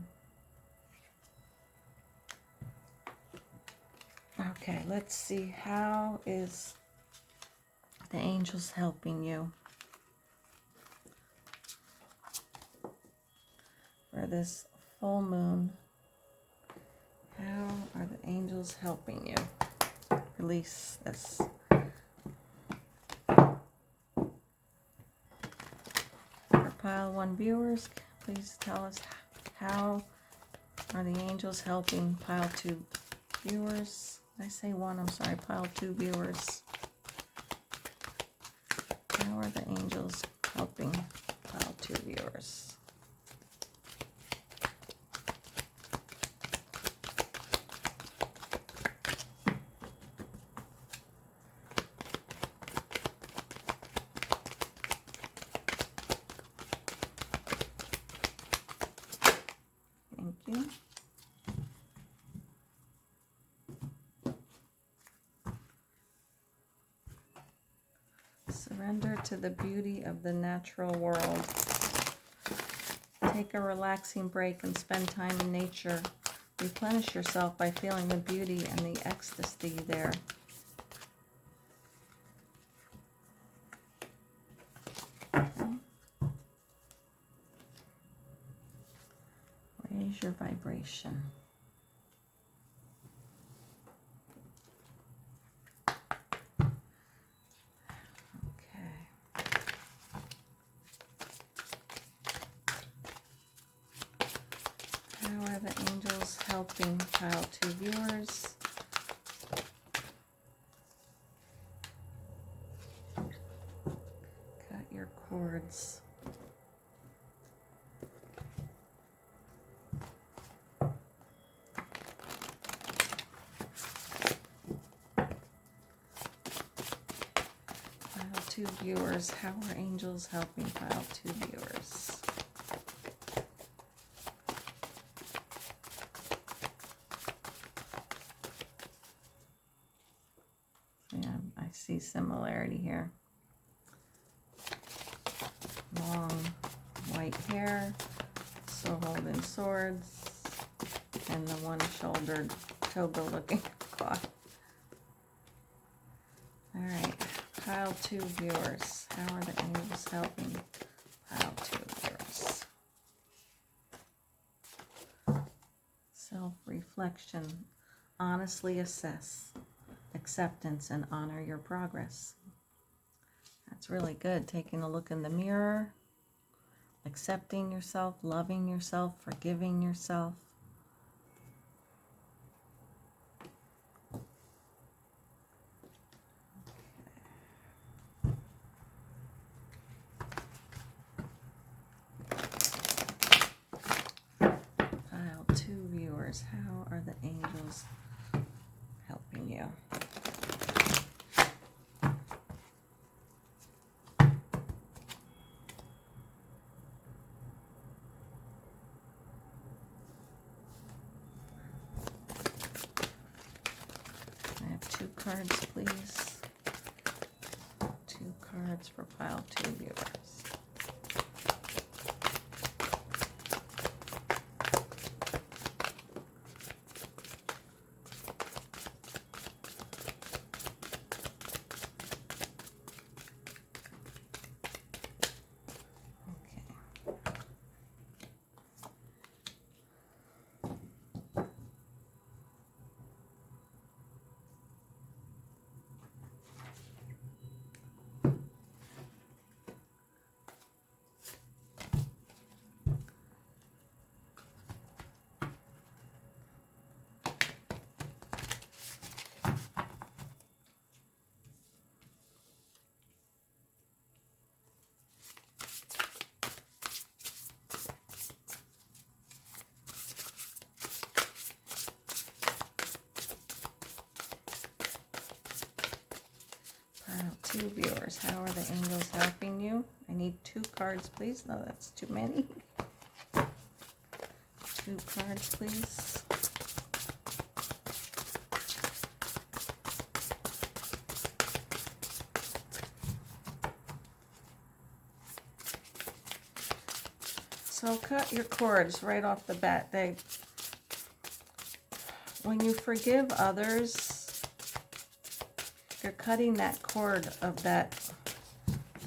Okay, let's see. How is the angels helping you for this full moon? How are the angels helping you release this? For pile one viewers, please tell us How are the angels helping pile 2 viewers? Did I say 1? I'm sorry, pile 2 viewers. How are the angels helping pile 2 viewers? Thank you. Surrender to the beauty of the natural world. Take a relaxing break and spend time in nature. Replenish yourself by feeling the beauty and the ecstasy there. Okay. Raise your vibration. How are the angels helping pile 2 viewers? Cut your cords. Pile 2 viewers. How are angels helping pile 2 viewers? Yeah, I see similarity here. Long white hair, so holding swords, and the one-shouldered toga-looking cloth. All right, pile 2 viewers. How are the angels helping pile 2 viewers? Self-reflection. Honestly assess. Acceptance and honor your progress. That's really good. Taking a look in the mirror, accepting yourself, loving yourself, forgiving yourself. Pile 2 viewers. How are the angels helping you? I have 2 cards, please. 2 cards for pile 2 viewers. Pile 2 viewers. How are the angels helping you? I need 2 cards, please. No, that's too many. 2 cards, please. So cut your cords right off the bat. When you forgive others, you're cutting that cord of that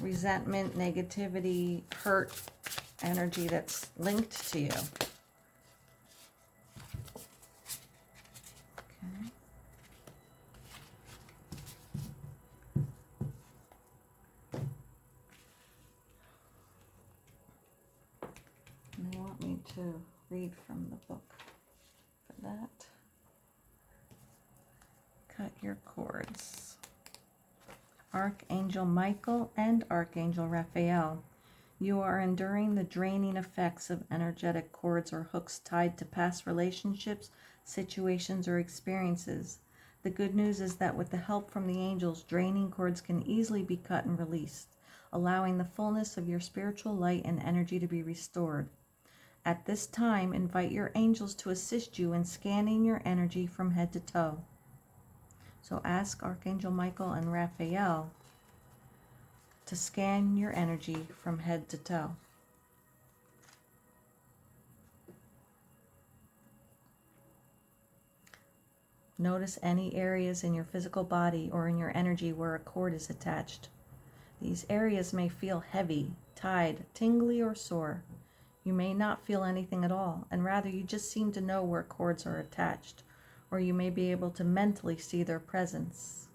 resentment, negativity, hurt energy that's linked to you. Okay. And they want me to read from the book for that. Cut your cords. Archangel Michael and Archangel Raphael. You are enduring the draining effects of energetic cords or hooks tied to past relationships, situations, or experiences. The good news is that with the help from the angels, draining cords can easily be cut and released, allowing the fullness of your spiritual light and energy to be restored. At this time, invite your angels to assist you in scanning your energy from head to toe. So ask Archangel Michael and Raphael to scan your energy from head to toe. Notice any areas in your physical body or in your energy where a cord is attached. These areas may feel heavy, tied, tingly, or sore. You may not feel anything at all, and rather you just seem to know where cords are attached, or you may be able to mentally see their presence.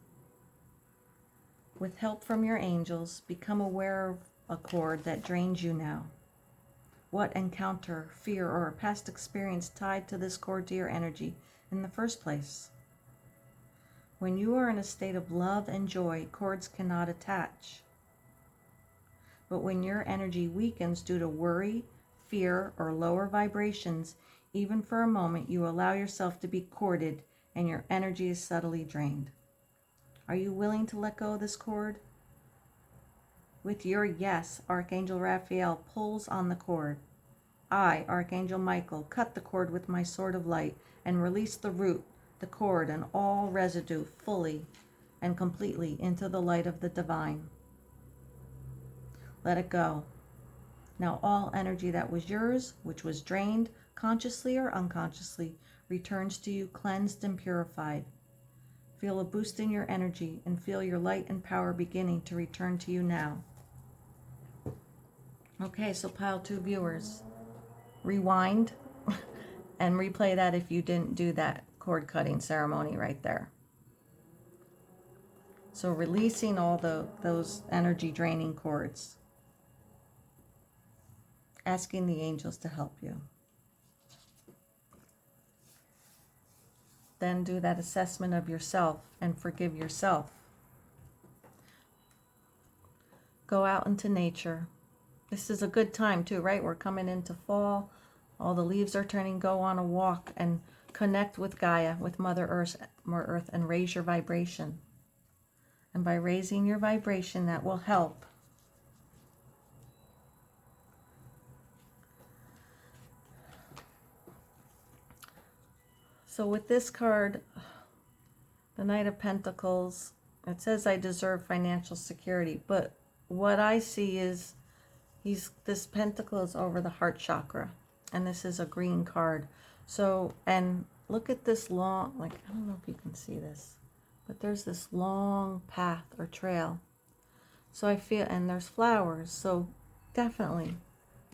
With help from your angels, become aware of a cord that drains you now. What encounter, fear, or past experience tied to this cord to your energy in the first place? When you are in a state of love and joy, cords cannot attach. But when your energy weakens due to worry, fear, or lower vibrations, even for a moment, you allow yourself to be corded and your energy is subtly drained. Are you willing to let go of this cord? With your yes, Archangel Raphael pulls on the cord. I, Archangel Michael, cut the cord with my sword of light and release the root, the cord, and all residue fully and completely into the light of the divine. Let it go. Now all energy that was yours, which was drained, consciously or unconsciously, returns to you cleansed and purified. Feel a boost in your energy and feel your light and power beginning to return to you now. Okay, so pile 2 viewers, rewind and replay that if you didn't do that cord cutting ceremony right there. So releasing all those energy draining cords. Asking the angels to help you. Then do that assessment of yourself and forgive yourself. Go out into nature. This is a good time too, right? We're coming into fall. All the leaves are turning. Go on a walk and connect with Gaia, with Mother Earth, and raise your vibration. And by raising your vibration, that will help. So with this card, the Knight of Pentacles, it says I deserve financial security, but what I see is this pentacle is over the heart chakra, and this is a green card. So, and look at this long, like, I don't know if you can see this, but there's this long path or trail. So I feel, and there's flowers, so definitely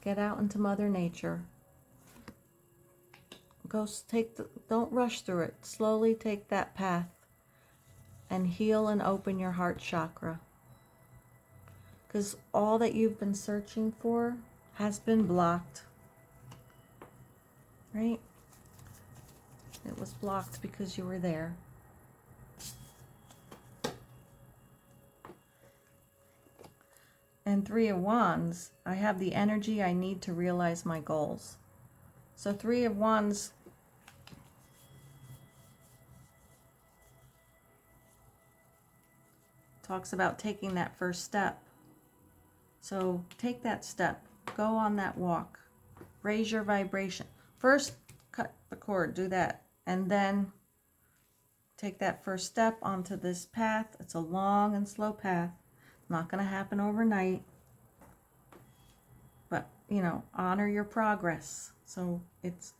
get out into Mother Nature. Go don't rush through it. Slowly take that path and heal and open your heart chakra. Because all that you've been searching for has been blocked. Right? It was blocked because you were there. And 3 of Wands, I have the energy I need to realize my goals. So 3 of Wands talks about taking that first step. So take that step. Go on that walk. Raise your vibration. First, cut the cord. Do that. And then take that first step onto this path. It's a long and slow path. Not going to happen overnight. But, you know, honor your progress. So it's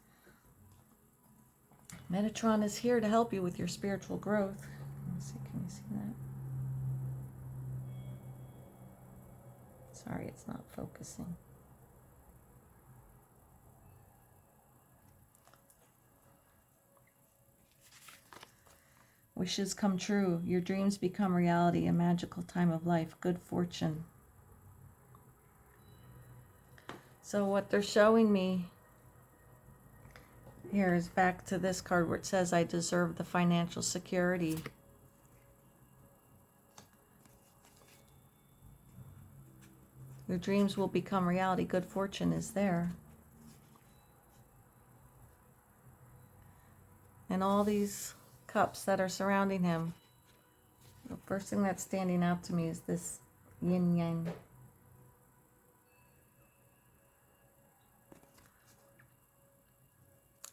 Metatron is here to help you with your spiritual growth. Let's see, can you see that? Sorry, it's not focusing. Wishes come true. Your dreams become reality. A magical time of life. Good fortune. So what they're showing me Here is back to this card where it says, I deserve the financial security. Your dreams will become reality. Good fortune is there. And all these cups that are surrounding him. The first thing that's standing out to me is this yin yang.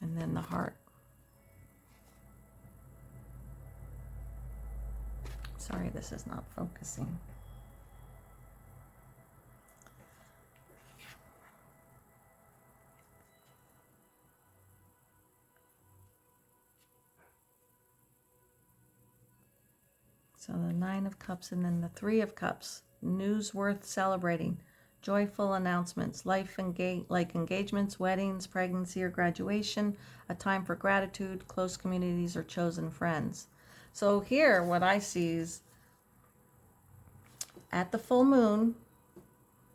And then the heart. Sorry, this is not focusing. So the 9 of Cups and then the 3 of Cups. News worth celebrating. Joyful announcements. Life like engagements, weddings, pregnancy, or graduation. A time for gratitude, close communities, or chosen friends. So here, what I see is at the full moon,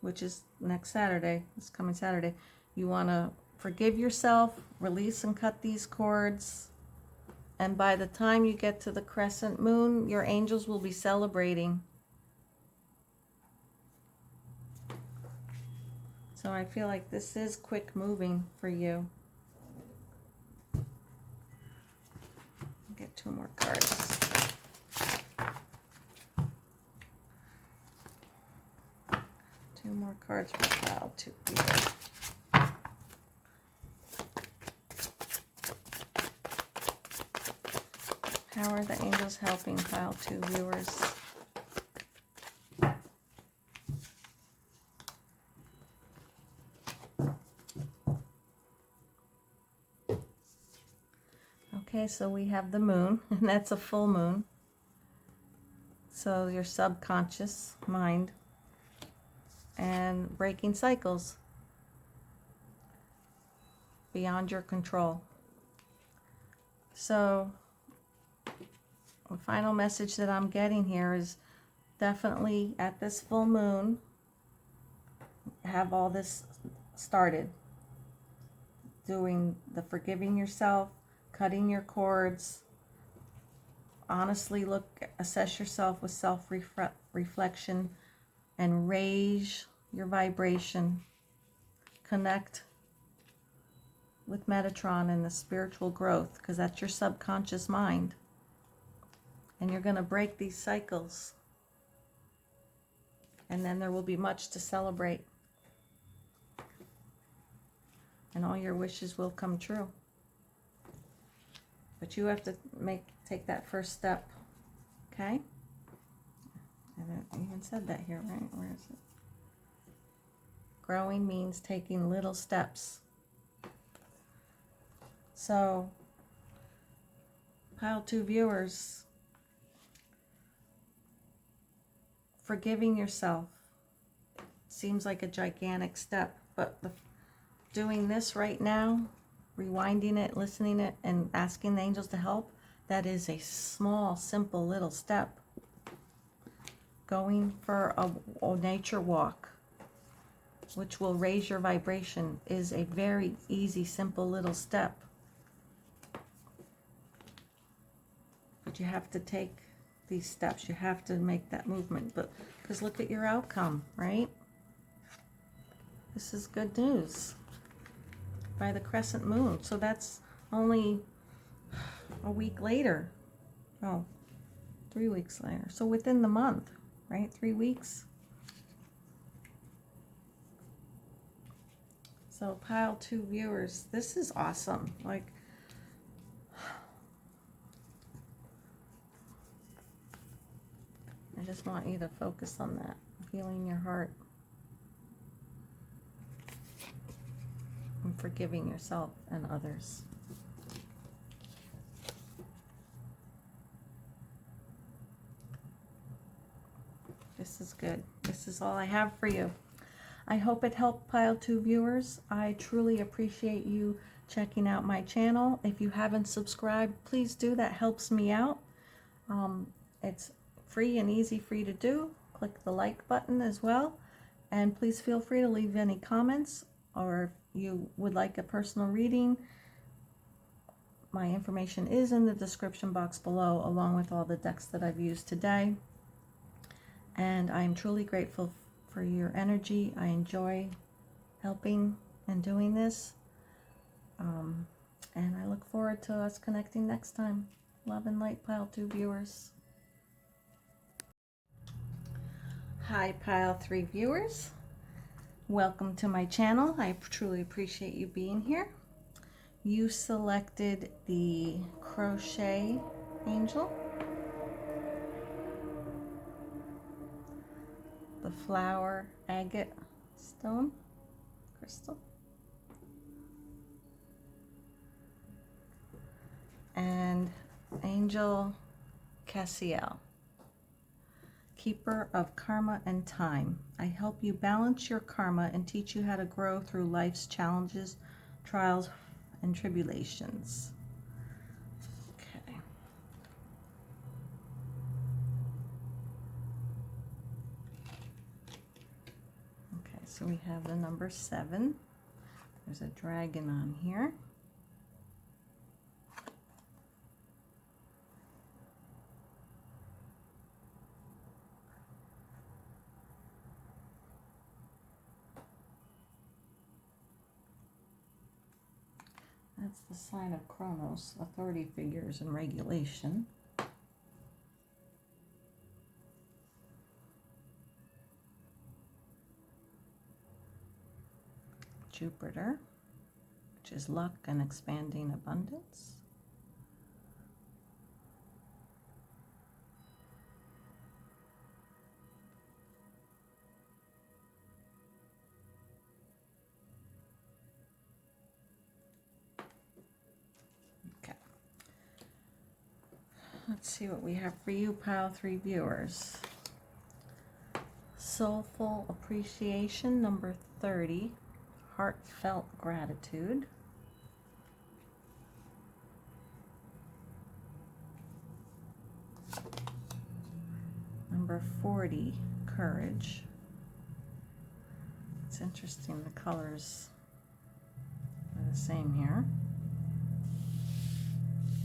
which is next Saturday, this coming Saturday, you want to forgive yourself, release and cut these cords. And by the time you get to the crescent moon, your angels will be celebrating. So I feel like this is quick moving for you. Get 2 more cards. 2 more cards for pile 2. How are the angels helping pile 2 viewers? Okay, so we have the moon, and that's a full moon. So your subconscious mind and breaking cycles beyond your control. So the final message that I'm getting here is definitely at this full moon, have all this started. Doing the forgiving yourself, cutting your cords. Honestly assess yourself with self-reflection and raise your vibration. Connect with Metatron and the spiritual growth, because that's your subconscious mind. And you're going to break these cycles. And then there will be much to celebrate. And all your wishes will come true. But you have to take that first step. Okay? And I even said that here, right? Where is it? Growing means taking little steps. So, pile 2 viewers, forgiving yourself seems like a gigantic step, but doing this right now, rewinding it, listening it, and asking the angels to help, that is a small, simple little step. Going for a nature walk, which will raise your vibration, is a very easy, simple little step. But you have to take these steps. You have to make that movement. But because look at your outcome, right? This is good news. By the crescent moon. So that's only a week later. Oh, 3 weeks later. So within the month, right? 3 weeks. So pile 2 viewers. This is awesome. Like, I just want you to focus on that. Feeling your heart. And forgiving yourself and others. This is good. This is all I have for you. I hope it helped pile 2 viewers. I truly appreciate you checking out my channel. If you haven't subscribed, please do. That helps me out. It's free and easy for you to do. Click the like button as well. And please feel free to leave any comments, or if you would like a personal reading, my information is in the description box below, along with all the decks that I've used today. And I'm truly grateful for your energy. I enjoy helping and doing this. And I look forward to us connecting next time. Love and light, Pile 2 viewers. Hi, Pile 3 viewers. Welcome to my channel. I truly appreciate you being here. You selected the Crochet Angel, the Flower Agate Stone Crystal, and Angel Cassiel, Keeper of Karma and Time. I help you balance your karma and teach you how to grow through life's challenges, trials, and tribulations. Okay. Okay, so we have the number 7. There's a dragon on here. That's the sign of Kronos, authority figures and regulation. Jupiter, which is luck and expanding abundance. Let's see what we have for you, Pile 3 viewers. Soulful Appreciation, number 30. Heartfelt Gratitude. Number 40, Courage. It's interesting, the colors are the same here.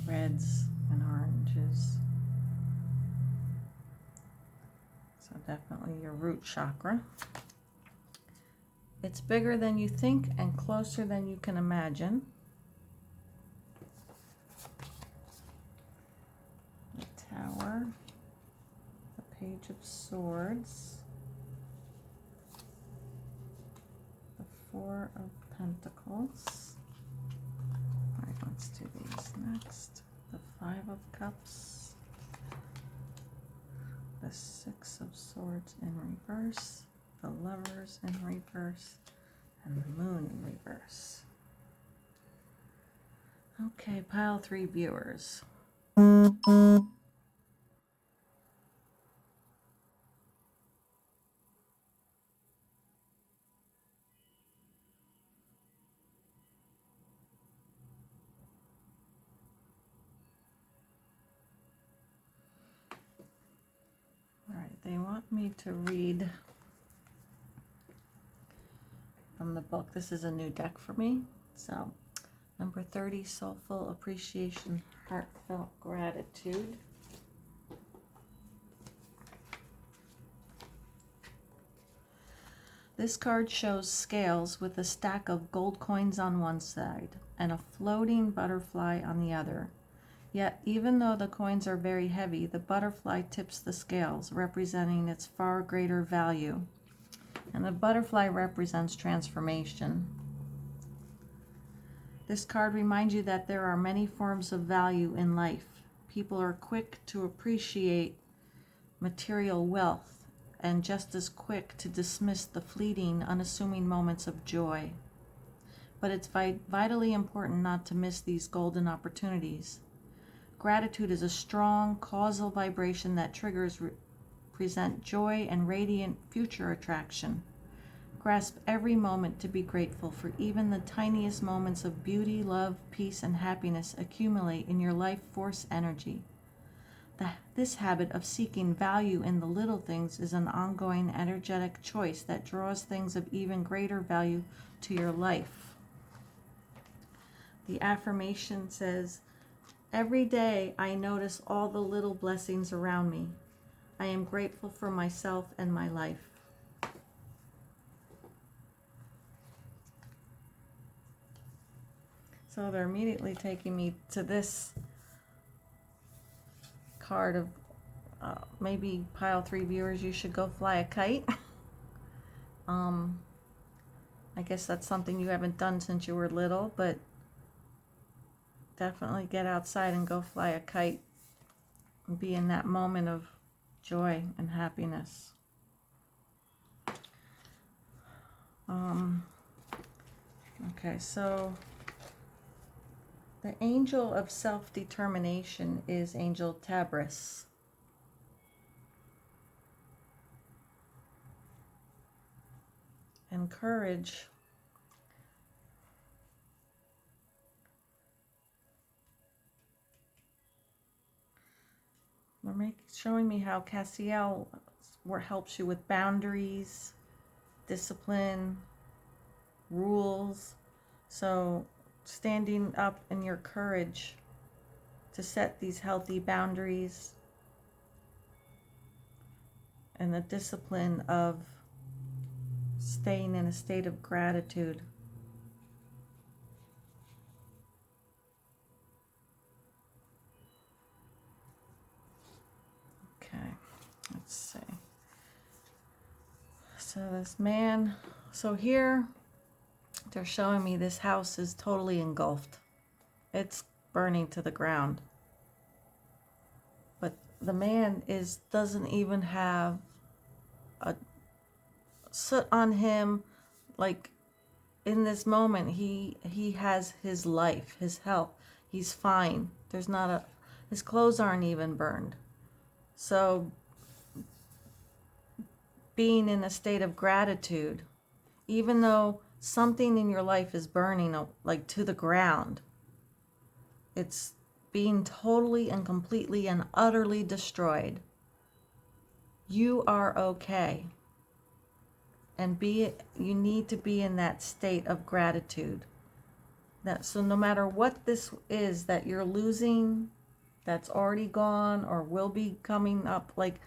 Reds and oranges. So definitely your root chakra. It's bigger than you think and closer than you can imagine. The Tower, the Page of Swords, the Four of Pentacles. All right, let's do these next. The Five of Cups, the Six of Swords in reverse, the Lovers in reverse, and the Moon in reverse. Okay, Pile 3 viewers. They want me to read from the book. This is a new deck for me. So, number 30, Soulful Appreciation, Heartfelt Gratitude. This card shows scales with a stack of gold coins on one side and a floating butterfly on the other. Yet, even though the coins are very heavy, the butterfly tips the scales, representing its far greater value. And the butterfly represents transformation. This card reminds you that there are many forms of value in life. People are quick to appreciate material wealth and just as quick to dismiss the fleeting, unassuming moments of joy. But it's vitally important not to miss these golden opportunities. Gratitude is a strong causal vibration that triggers present joy and radiant future attraction. Grasp every moment to be grateful, for even the tiniest moments of beauty, love, peace, and happiness accumulate in your life force energy. This habit of seeking value in the little things is an ongoing energetic choice that draws things of even greater value to your life. The affirmation says, Every day I notice all the little blessings around me. I am grateful for myself and my life. So they're immediately taking me to this card of maybe pile 3 viewers, you should go fly a kite. I guess that's something you haven't done since you were little, but definitely get outside and go fly a kite and be in that moment of joy and happiness. Okay, so the angel of self-determination is Angel Tabris. And courage they're showing me how Cassiel helps you with boundaries, discipline, rules. So standing up in your courage to set these healthy boundaries and the discipline of staying in a state of gratitude. Okay, let's see. So this man, so here they're showing me this house is totally engulfed. It's burning to the ground. But the man doesn't even have a soot on him. Like in this moment, he has his life, his health. He's fine. His clothes aren't even burned. So being in a state of gratitude, even though something in your life is burning like to the ground, it's being totally and completely and utterly destroyed. You are okay. And you need to be in that state of gratitude. So no matter what this is that you're losing, that's already gone or will be coming up, like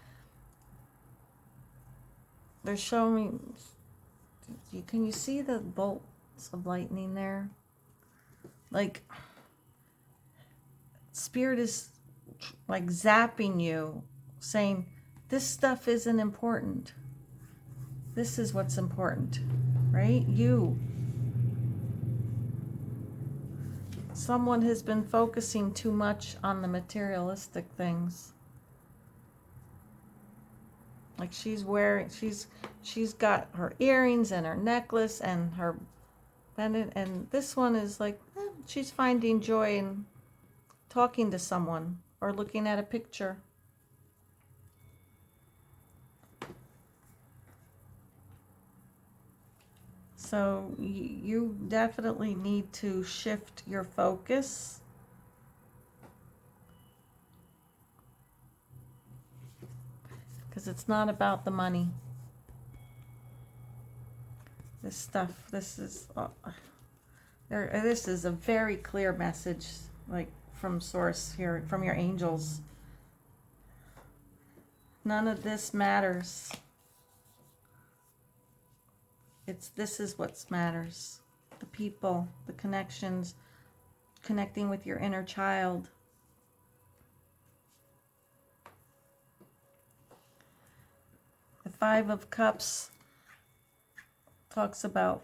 they're showing me, can you see the bolts of lightning there? Like Spirit is like zapping you, saying this stuff isn't important. This is what's important, right? You. Someone has been focusing too much on the materialistic things. Like she's got her earrings and her necklace and her pendant, and this one is like, she's finding joy in talking to someone or looking at a picture. So you definitely need to shift your focus. Because it's not about the money. This is a very clear message, like from source here, from your angels. None of this matters. This is what matters. The people, the connections, connecting with your inner child. The Five of Cups talks about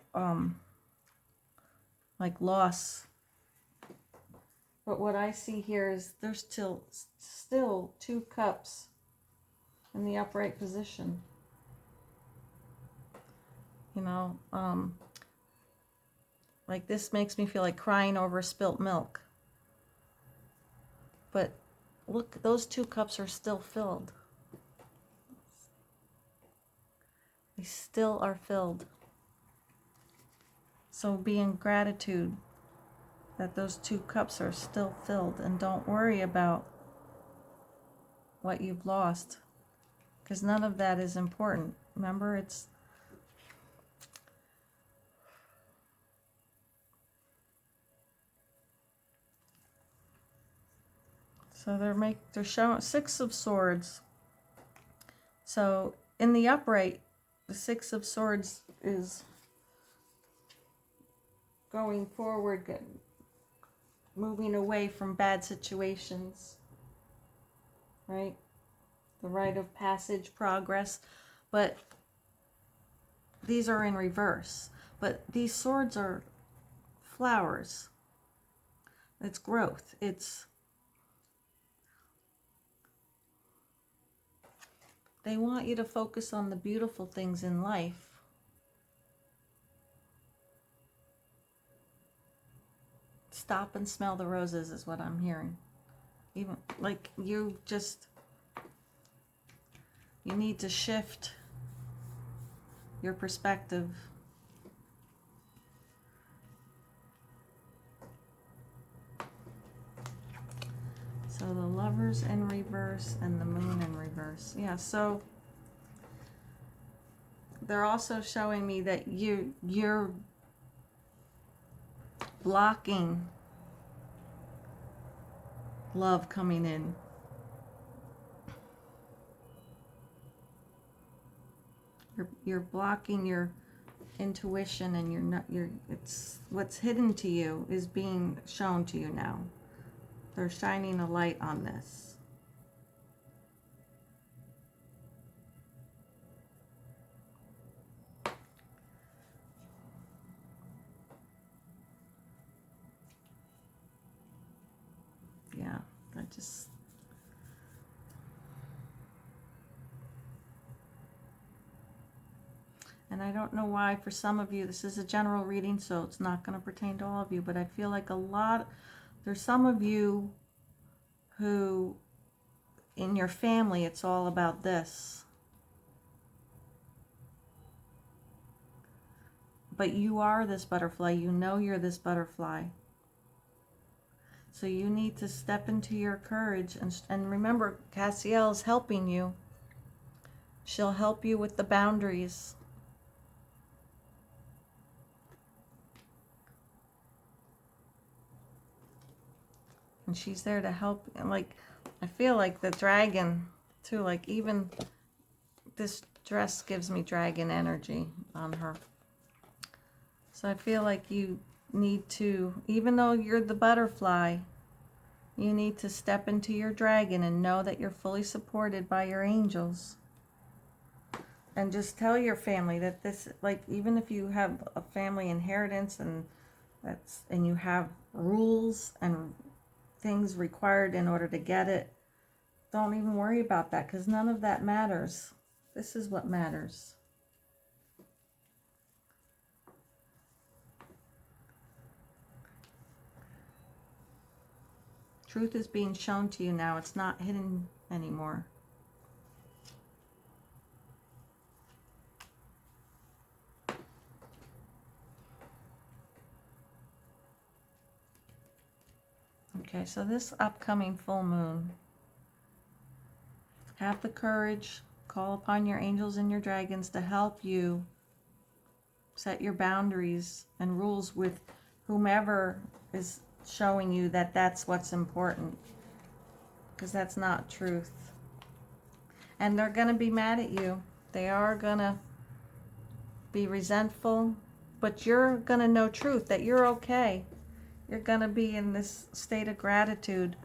like loss. But what I see here is there's still 2 cups in the upright position. You know, like this makes me feel like crying over spilt milk. But look, those 2 cups are still filled. They still are filled. So be in gratitude that those 2 cups are still filled, and don't worry about what you've lost, because none of that is important. Remember, it's So they're showing Six of Swords. So in the upright, the Six of Swords is going forward, moving away from bad situations, right? The rite of passage, progress. But these are in reverse. But these swords are flowers. It's growth. They want you to focus on the beautiful things in life. Stop and smell the roses is what I'm hearing. Even like you need to shift your perspective. So the Lovers in reverse and the Moon in reverse. Yeah, so they're also showing me that you're blocking love coming in. You're blocking your intuition, and it's what's hidden to you is being shown to you now. They're shining a light on this. Yeah, and I don't know why for some of you, this is a general reading, so it's not going to pertain to all of you, but I feel like there's some of you who, in your family, it's all about this. But you are this butterfly. You know you're this butterfly. So you need to step into your courage. And remember, Cassielle is helping you. She'll help you with the boundaries. And she's there to help. Like, I feel like the dragon, too. Like, even this dress gives me dragon energy on her. So I feel like you need to, even though you're the butterfly, you need to step into your dragon and know that you're fully supported by your angels. And just tell your family that this, like, even if you have a family inheritance and you have rules and things required in order to get it, don't even worry about that, because none of that matters. This is what matters. Truth is being shown to you now. It's not hidden anymore. Okay, so this upcoming full moon, have the courage, call upon your angels and your dragons to help you set your boundaries and rules with whomever is showing you that that's what's important, because that's not truth. And they're going to be mad at you. They are going to be resentful, but you're going to know truth, that you're okay. You're going to be in this state of gratitude.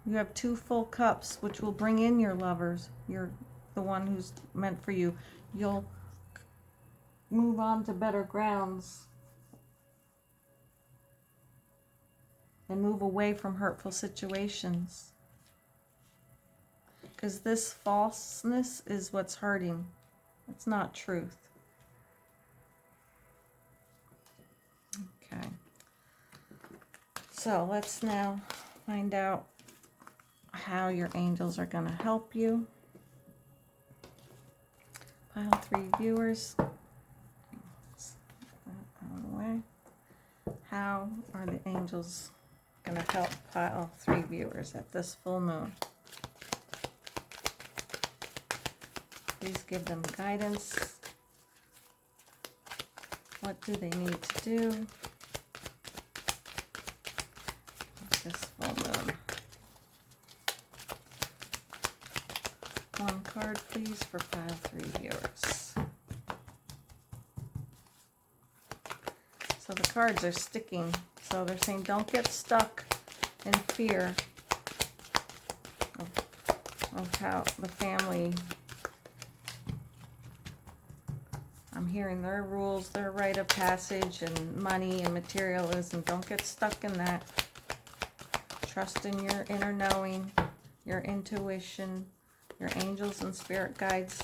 You have 2 full cups, which will bring in your lovers. You're the one who's meant for you. You'll move on to better grounds and move away from hurtful situations. Because this falseness is what's hurting. It's not truth. Okay. So let's now find out how your angels are going to help you. Pile 3 viewers. Let's put that out of the way. How are the angels going to help pile 3 viewers at this full moon? Please give them guidance. What do they need to do this full moon? card, please, for pile 3 viewers. So the cards are sticking. So they're saying don't get stuck in fear of how the family, I'm hearing their rules, their rite of passage, and money and materialism. Don't get stuck in that. Trust in your inner knowing, your intuition. Your angels and spirit guides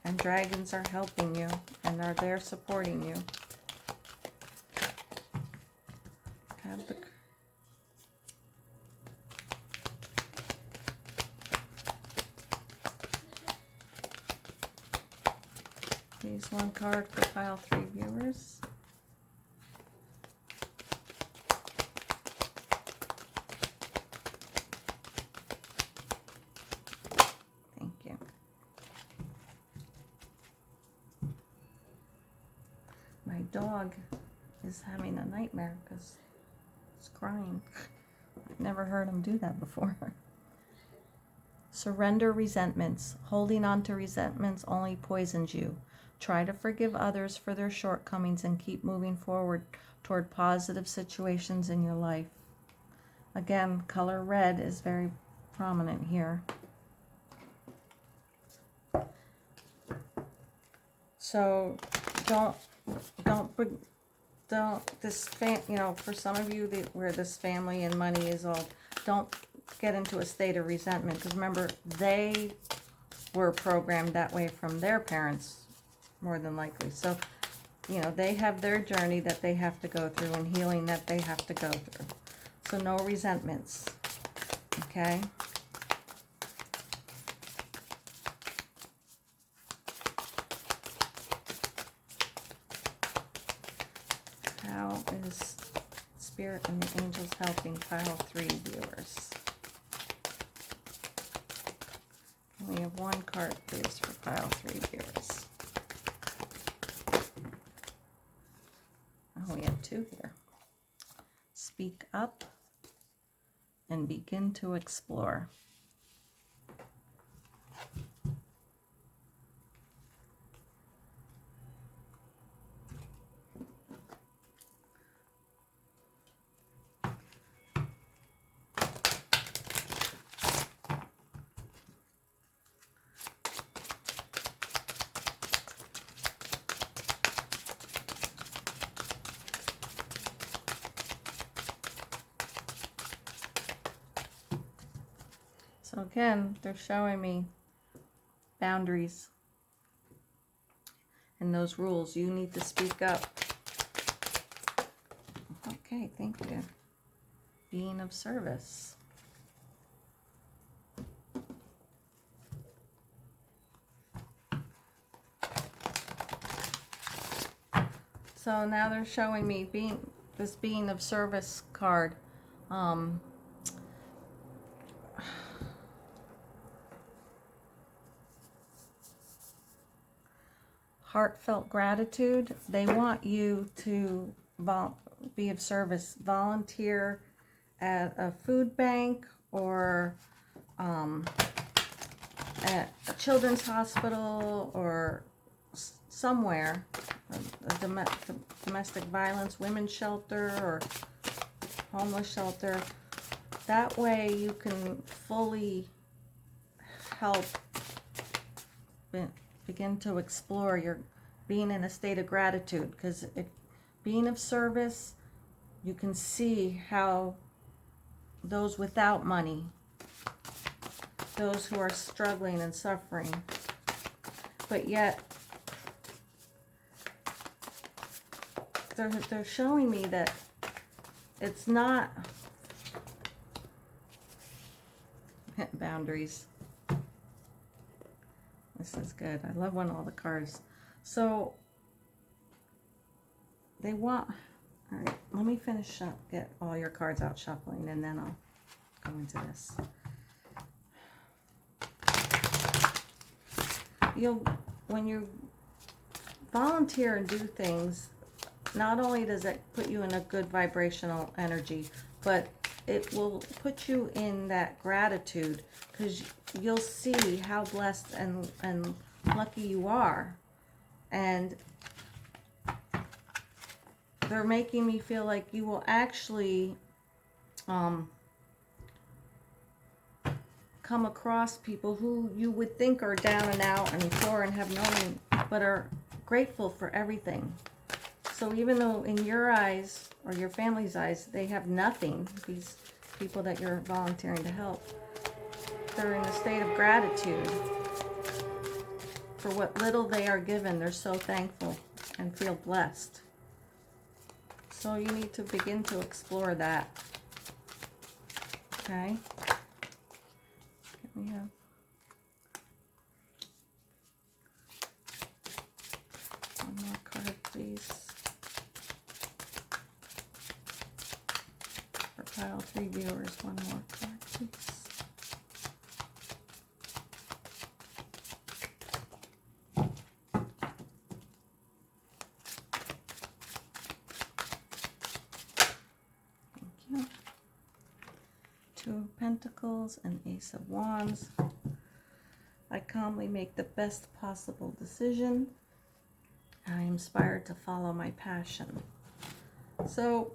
and dragons are helping you and are there supporting you. Have the please, one card for pile 3 viewers. Thank you. My dog is having a nightmare because it's crying. I've never heard him do that before. Surrender resentments. Holding on to resentments only poisons you. Try to forgive others for their shortcomings and keep moving forward toward positive situations in your life. Again, color red is very prominent here. So for some of you where this family and money is all, don't get into a state of resentment, because remember, they were programmed that way from their parents, more than likely. So, they have their journey that they have to go through and healing that they have to go through. So no resentments, okay? How is Spirit and the angels helping pile 3 viewers? Can we have one card, please, for pile 3 viewers? Oh, we have 2 here. Speak up and begin to explore. So again, they're showing me boundaries and those rules. You need to speak up. Okay, thank you. Being of service. So now they're showing me this being of service card. Heartfelt gratitude. They want you to be of service. Volunteer at a food bank or at a children's hospital or somewhere. A domestic violence, women's shelter, or homeless shelter. That way you can fully help begin to explore your being in a state of gratitude, because being of service, you can see how those without money, those who are struggling and suffering, but yet they're showing me that it's not boundaries. This is good. I love when all the cards. So they want, all right, let me finish up, get all your cards out shuffling, and then I'll go into this. When you volunteer and do things, not only does it put you in a good vibrational energy, but it will put you in that gratitude, because you'll see how blessed and lucky you are. And they're making me feel like you will actually come across people who you would think are down and out and poor and have nothing, but are grateful for everything. So even though in your eyes or your family's eyes they have nothing, these people that you're volunteering to help, they're in a state of gratitude for what little they are given. They're so thankful and feel blessed. So you need to begin to explore that. Okay? We have one more card, please. For pile 3 viewers, one more card, please. Two of Pentacles and Ace of Wands. I calmly make the best possible decision. I am inspired to follow my passion. So,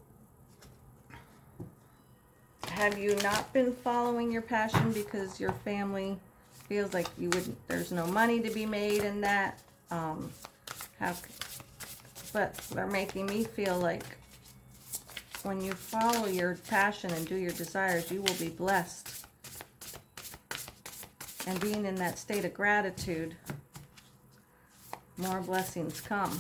have you not been following your passion because your family feels like you wouldn't? There's no money to be made in that. But they're making me feel like when you follow your passion and do your desires, you will be blessed. And being in that state of gratitude, more blessings come.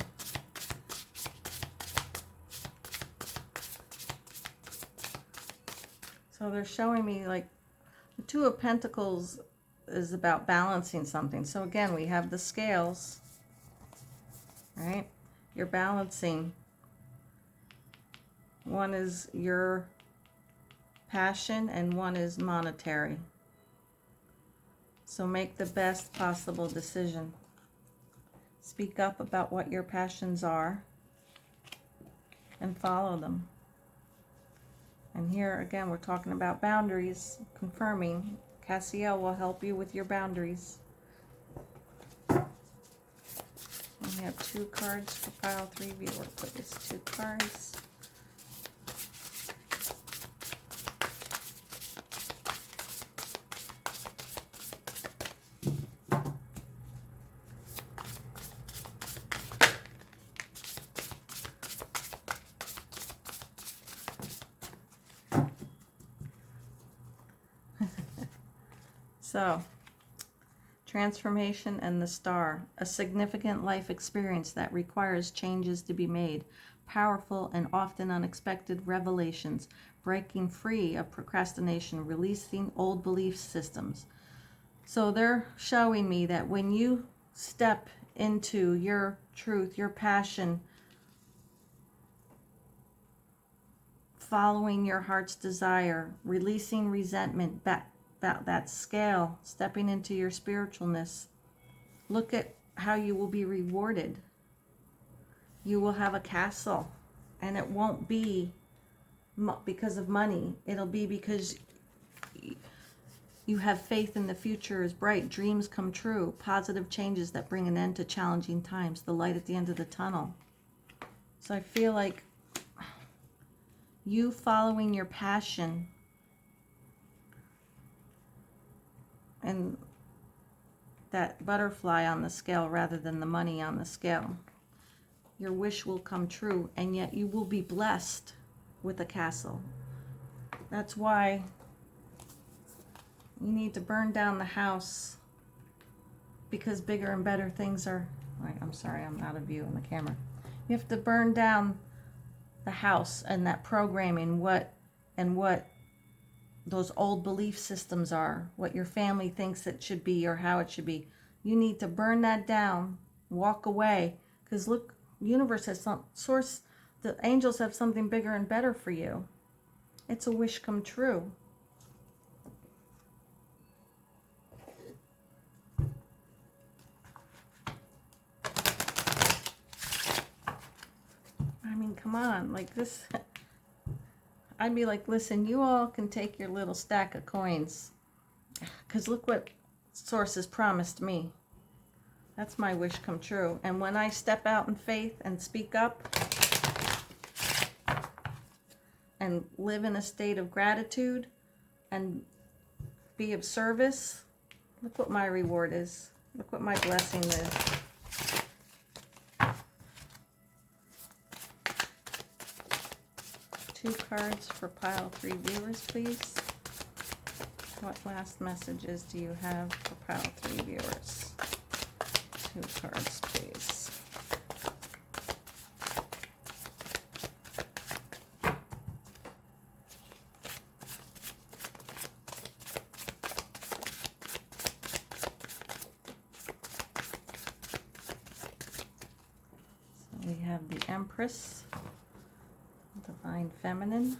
So they're showing me like the Two of Pentacles is about balancing something. So again, we have the scales, right? You're balancing. One is your passion and one is monetary. So make the best possible decision. Speak up about what your passions are and follow them. And here again, we're talking about boundaries, confirming. Cassiel will help you with your boundaries. We have 2 cards for pile 3 viewer, please. 2 cards. So, transformation and the Star, a significant life experience that requires changes to be made, powerful and often unexpected revelations, breaking free of procrastination, releasing old belief systems. So they're showing me that when you step into your truth, your passion, following your heart's desire, releasing resentment, back that scale, stepping into your spiritualness, look at how you will be rewarded. You will have a castle, and it won't be because of money. It'll be because you have faith in the future is bright, dreams come true, positive changes that bring an end to challenging times, the light at the end of the tunnel. So I feel like you following your passion and that butterfly on the scale rather than the money on the scale, your wish will come true, and yet you will be blessed with a castle. That's why you need to burn down the house, because bigger and better things are... I'm sorry, I'm out of view on the camera. You have to burn down the house and that programming, what those old belief systems are, what your family thinks it should be or how it should be. You need to burn that down, walk away, because look, the universe has some source, the angels have something bigger and better for you. It's a wish come true. I mean, come on, like this... I'd be like, listen, you all can take your little stack of coins, because look what Source has promised me. That's my wish come true. And when I step out in faith and speak up and live in a state of gratitude and be of service, look what my reward is. Look what my blessing is. 2 cards for pile 3 viewers, please. What last messages do you have for pile 3 viewers? 2 cards, please. So we have the Empress, Divine Feminine,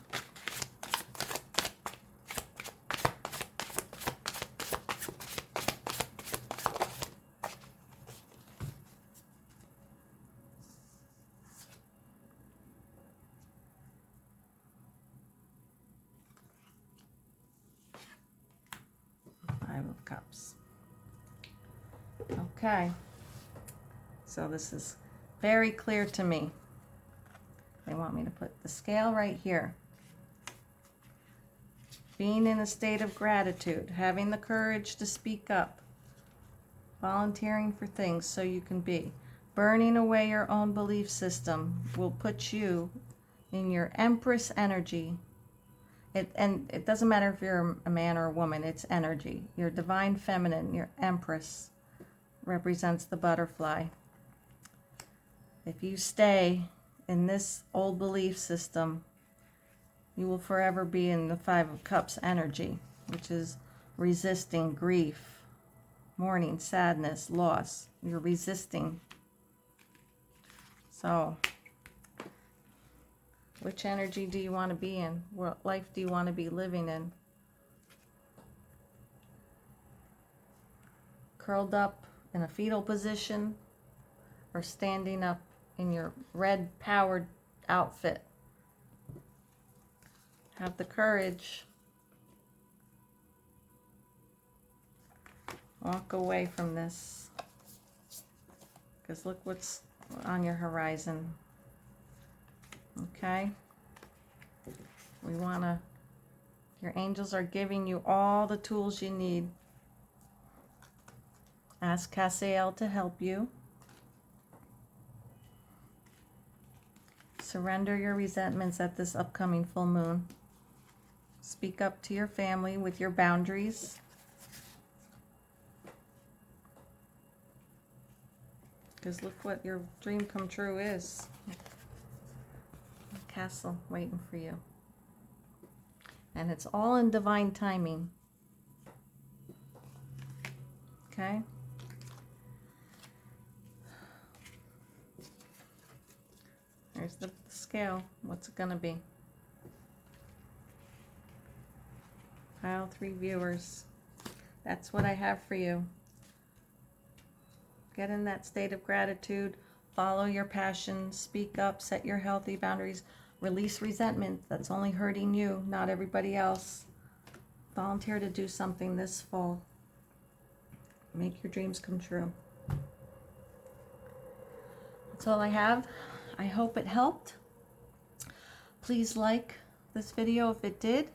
Five of Cups. Okay, so this is very clear to me. They want me to put the scale right here. Being in a state of gratitude, having the courage to speak up, volunteering for things so you can be. Burning away your own belief system will put you in your Empress energy. And it doesn't matter if you're a man or a woman, it's energy. Your Divine Feminine, your Empress, represents the butterfly. If you stay in this old belief system, you will forever be in the Five of Cups energy, which is resisting grief, mourning, sadness, loss. You're resisting. So, which energy do you want to be in? What life do you want to be living in? Curled up in a fetal position, or standing up in your red powered outfit? Have the courage. Walk away from this, because look what's on your horizon. Okay, we want to, your angels are giving you all the tools you need. Ask Cassiel to help you. Surrender your resentments at this upcoming full moon. Speak up to your family with your boundaries. Because look what your dream come true is. A castle waiting for you. And it's all in divine timing. Okay? There's the scale. What's it going to be? Pile 3 viewers. That's what I have for you. Get in that state of gratitude. Follow your passion. Speak up. Set your healthy boundaries. Release resentment that's only hurting you, not everybody else. Volunteer to do something this fall. Make your dreams come true. That's all I have. I hope it helped. Please like this video if it did.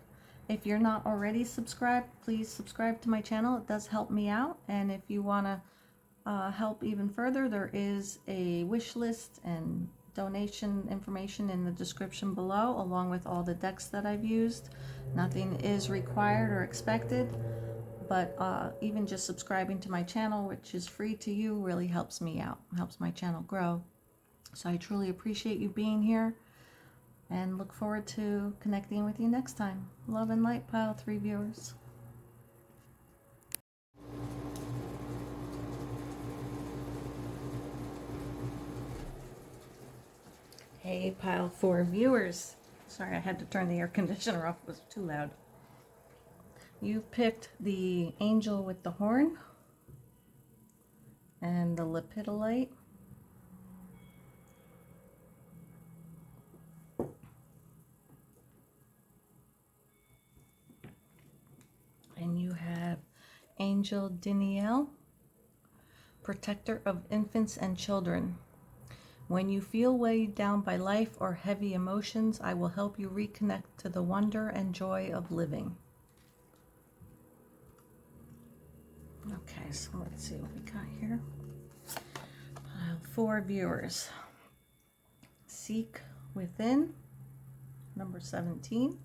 If you're not already subscribed, please subscribe to my channel. It does help me out. And if you want to help even further, there is a wish list and donation information in the description below, along with all the decks that I've used. Nothing is required or expected, but even just subscribing to my channel, which is free to you, really helps me out, helps my channel grow. So I truly appreciate you being here, and look forward to connecting with you next time. Love and light, Pile 3 viewers. Hey, Pile 4 viewers. Sorry, I had to turn the air conditioner off. It was too loud. You picked the angel with the horn and the Lepidolite. And you have Angel Danielle, protector of infants and children. When you feel weighed down by life or heavy emotions, I will help you reconnect to the wonder and joy of living. Okay, so let's see what we got here. Pile 4 viewers. Seek Within, number 17.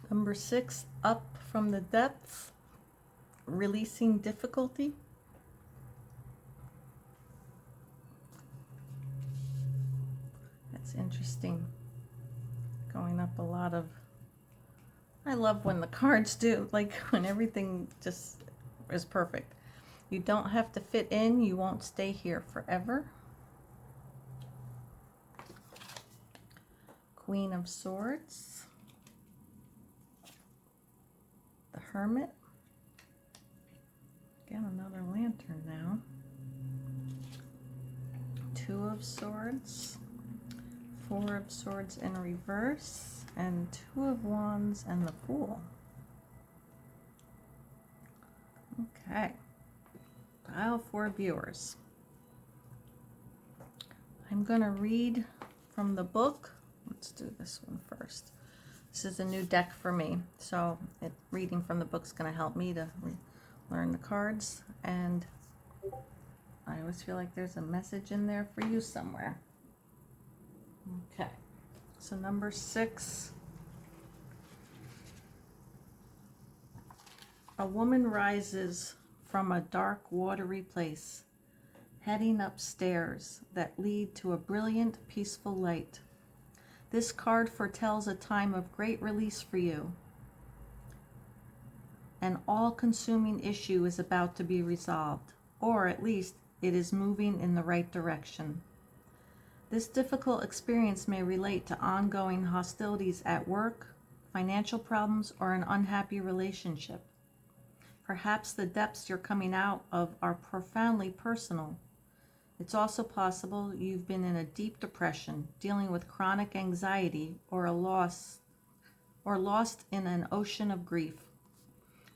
Number 6, Up from the Depths, Releasing Difficulty. That's interesting. Going up a lot of, I love when the cards do, like when everything just is perfect. You don't have to fit in, you won't stay here forever. Queen of Swords. The Hermit. Got another lantern now. 2 of Swords. 4 of Swords in reverse. And 2 of Wands and the Fool. Okay. Pile 4 viewers. I'm going to read from the book. Let's do this one first. This is a new deck for me, so reading from the book is going to help me to learn the cards, and I always feel like there's a message in there for you somewhere. Okay, so number 6. A woman rises from a dark, watery place, heading up stairs that lead to a brilliant, peaceful light. This card foretells a time of great release for you. An all-consuming issue is about to be resolved, or at least it is moving in the right direction. This difficult experience may relate to ongoing hostilities at work, financial problems, or an unhappy relationship. Perhaps the depths you're coming out of are profoundly personal. It's also possible you've been in a deep depression, dealing with chronic anxiety, or lost in an ocean of grief.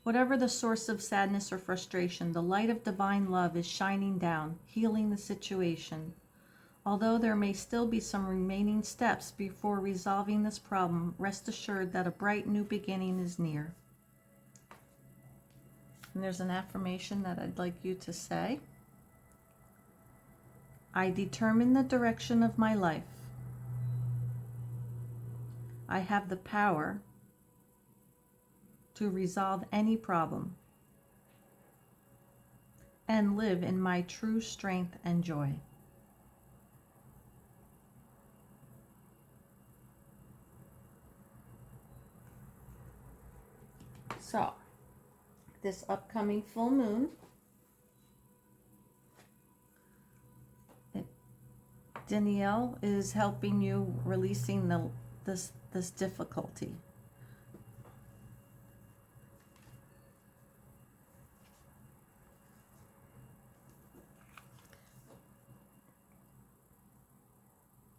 Whatever the source of sadness or frustration, the light of divine love is shining down, healing the situation. Although there may still be some remaining steps before resolving this problem, rest assured that a bright new beginning is near. And there's an affirmation that I'd like you to say. I determine the direction of my life. I have the power to resolve any problem and live in my true strength and joy. So, this upcoming full moon, Danielle is helping you releasing this difficulty.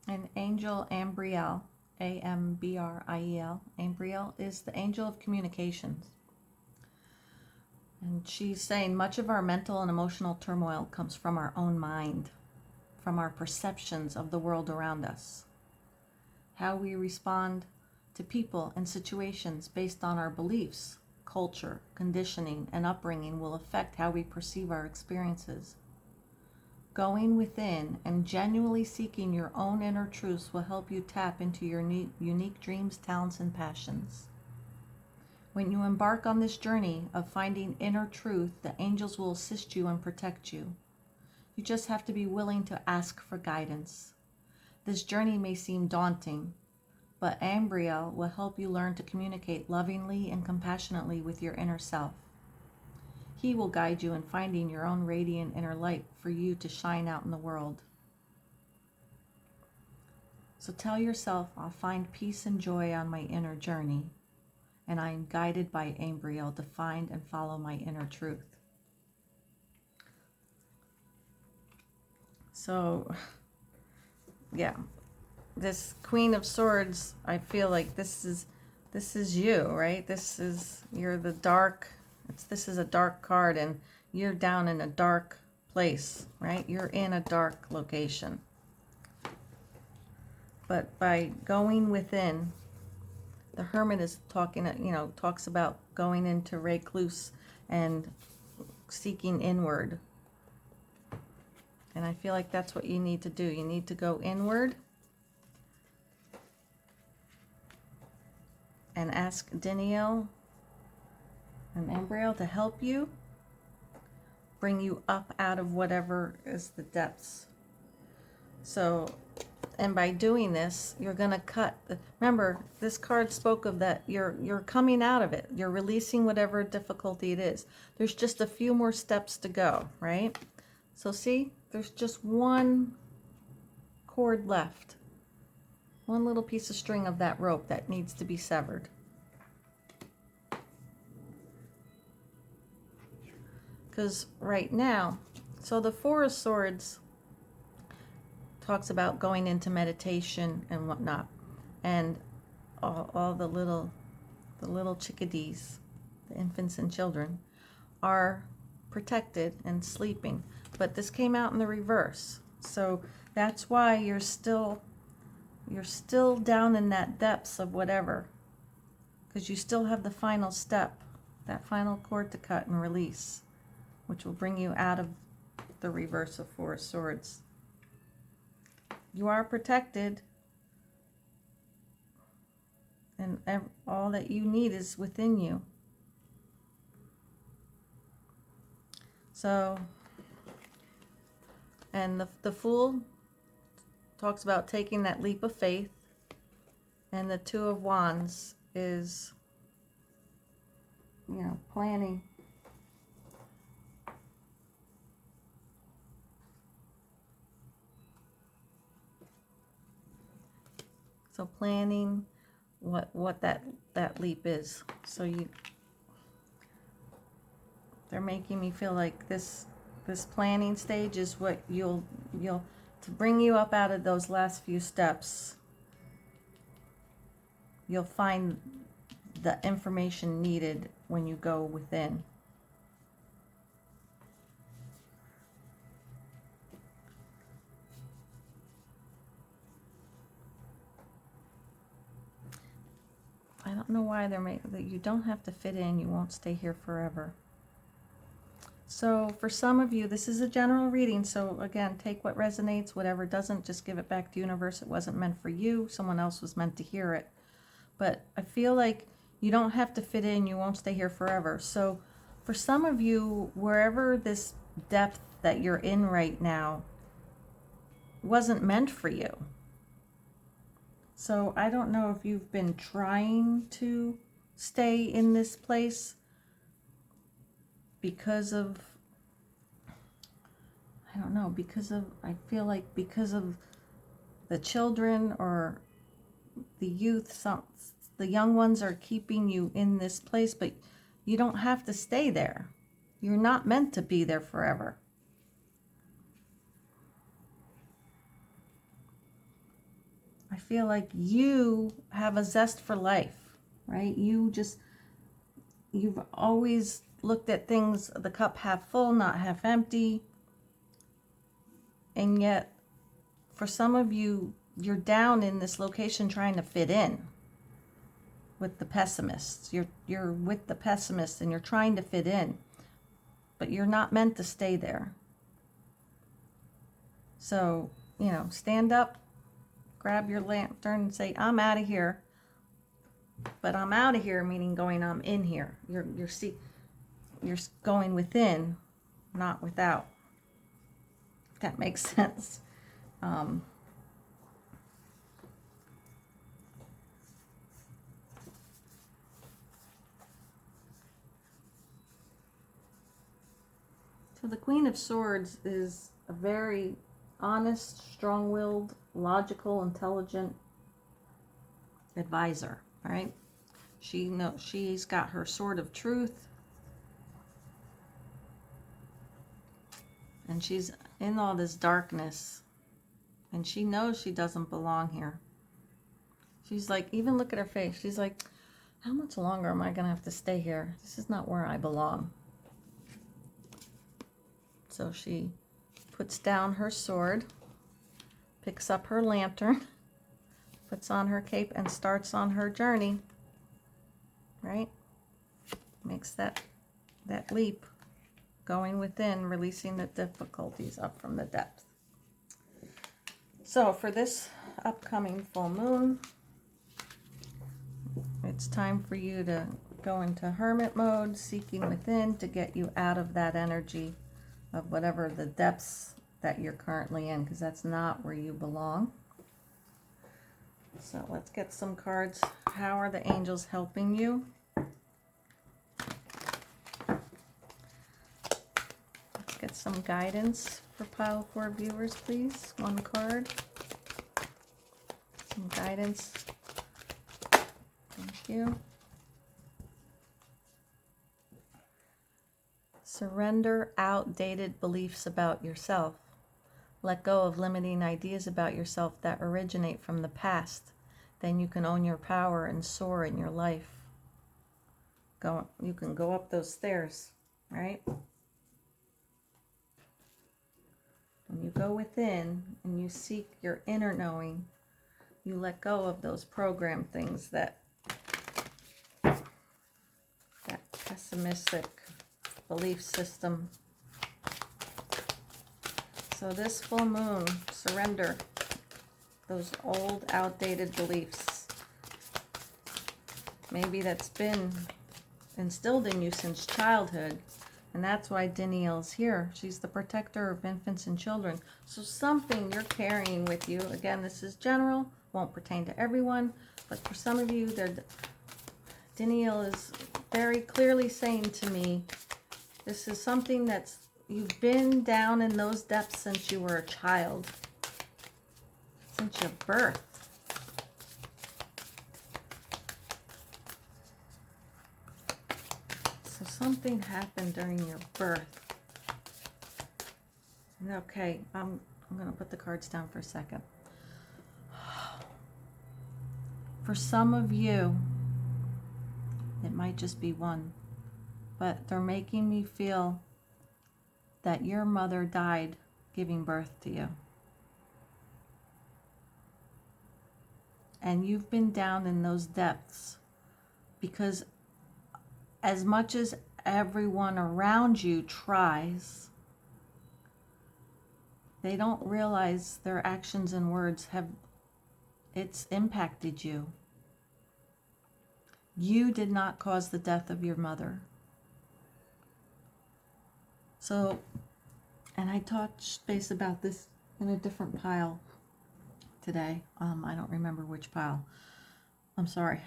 And Angel Ambriel, A-M-B-R-I-E-L, Ambriel is the angel of communications. And she's saying much of our mental and emotional turmoil comes from our own mind, from our perceptions of the world around us. How we respond to people and situations based on our beliefs, culture, conditioning, and upbringing will affect how we perceive our experiences. Going within and genuinely seeking your own inner truths will help you tap into your unique dreams, talents, and passions. When you embark on this journey of finding inner truth, the angels will assist you and protect you. You just have to be willing to ask for guidance. This journey may seem daunting, but Ambriel will help you learn to communicate lovingly and compassionately with your inner self. He will guide you in finding your own radiant inner light for you to shine out in the world. So tell yourself, I'll find peace and joy on my inner journey, and I am guided by Ambriel to find and follow my inner truth. So, yeah, this Queen of Swords, I feel like this is This is you, right? You're the dark, this is a dark card, and you're down in a dark place, right? You're in a dark location. But by going within, the Hermit is talking, talks about going into recluse and seeking inward. And I feel like that's what you need to do. You need to go inward and ask Danielle and Ambriel to help you, bring you up out of whatever is the depths. So, and by doing this, you're going to cut. Remember, this card spoke of that you're coming out of it. You're releasing whatever difficulty it is. There's just a few more steps to go, right? So see, there's just one cord left. One little piece of string of that rope that needs to be severed. Because right now, so the Four of Swords talks about going into meditation and whatnot, and all the little chickadees, the infants and children, are protected and sleeping. But this came out in the reverse, so that's why you're still down in that depths of whatever, because you still have the final step, that final cord to cut and release, which will bring you out of the reverse of Four of Swords. You are protected, and all that you need is within you. So, and the Fool talks about taking that leap of faith, and the Two of Wands is, planning. So planning what that leap is. So they're making me feel like this planning stage is what you'll to bring you up out of those last few steps. You'll find the information needed when you go within. I don't know why they're making that. You don't have to fit in. You won't stay here forever. So for some of you, this is a general reading. So again, take what resonates. Whatever doesn't, just give it back to the universe. It wasn't meant for you. Someone else was meant to hear it. But I feel like you don't have to fit in. You won't stay here forever. So for some of you, wherever this depth that you're in right now wasn't meant for you. So I don't know if you've been trying to stay in this place because of, I don't know, I feel like because of the children or the youth, the young ones are keeping you in this place, but you don't have to stay there. You're not meant to be there forever. I feel like you have a zest for life, right? You've always looked at things, the cup half full, not half empty. And yet, for some of you, you're down in this location trying to fit in with the pessimists. You're with the pessimists and you're trying to fit in, but you're not meant to stay there. So, stand up, grab your lantern and say, I'm out of here. But I'm out of here, meaning I'm in here. You're going within, not without. If that makes sense. So the Queen of Swords is a very honest, strong-willed, logical, intelligent advisor, right? She's got her sword of truth, and she's in all this darkness, and she knows she doesn't belong here. She's like, even look at her face. She's like, How much longer am I going to have to stay here? This is not where I belong. So she puts down her sword, picks up her lantern, puts on her cape, and starts on her journey. Right? Makes that leap, going within, releasing the difficulties up from the depth. So for this upcoming full moon, it's time for you to go into hermit mode, seeking within to get you out of that energy of whatever the depths that you're currently in, because that's not where you belong. So let's get some cards. How are the angels helping you? Let's get some guidance for pile 4 viewers, please. One card. Some guidance. Thank you. Surrender outdated beliefs about yourself. Let go of limiting ideas about yourself that originate from the past. Then you can own your power and soar in your life. You can go up those stairs, right? When you go within and you seek your inner knowing, you let go of those program things, that pessimistic belief system. So this full moon, surrender those old, outdated beliefs. Maybe that's been instilled in you since childhood, and that's why Danielle's here. She's the protector of infants and children. So something you're carrying with you, again, this is general, won't pertain to everyone, but for some of you, Danielle is very clearly saying to me, this is something that's, you've been down in those depths since you were a child, since your birth. So something happened during your birth. Okay, I'm going to put the cards down for a second. For some of you, it might just be one, but they're making me feel that your mother died giving birth to you. And you've been down in those depths because as much as everyone around you tries, they don't realize their actions and words it's impacted you. You did not cause the death of your mother. So, and I touched base about this in a different pile today. I don't remember which pile. I'm sorry.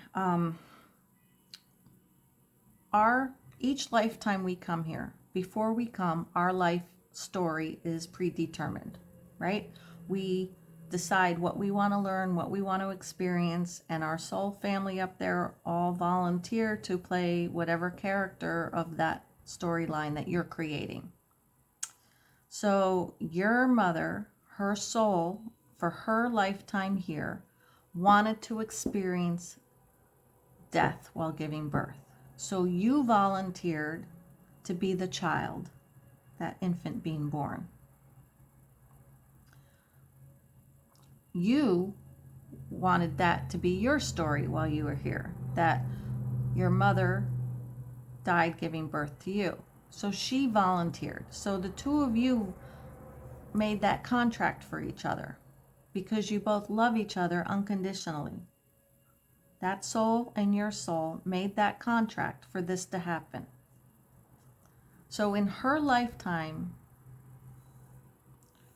Each lifetime we come here, before we come, our life story is predetermined, right? We decide what we want to learn, what we want to experience, and our soul family up there all volunteer to play whatever character of that storyline that you're creating. So your mother, her soul, for her lifetime here, wanted to experience death while giving birth. So you volunteered to be the child, that infant being born. You wanted that to be your story while you were here, that your mother died giving birth to you. So she volunteered. So the two of you made that contract for each other because you both love each other unconditionally. That soul and your soul made that contract for this to happen. So in her lifetime,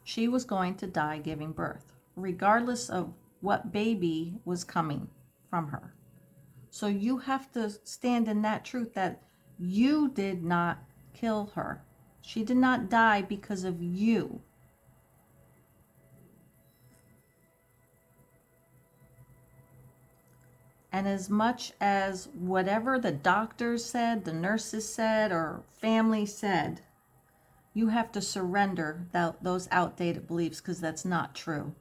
she was going to die giving birth, regardless of what baby was coming from her. So you have to stand in that truth that you did not kill her. She did not die because of you. And as much as whatever the doctors said, the nurses said, or family said, you have to surrender those outdated beliefs because that's not true.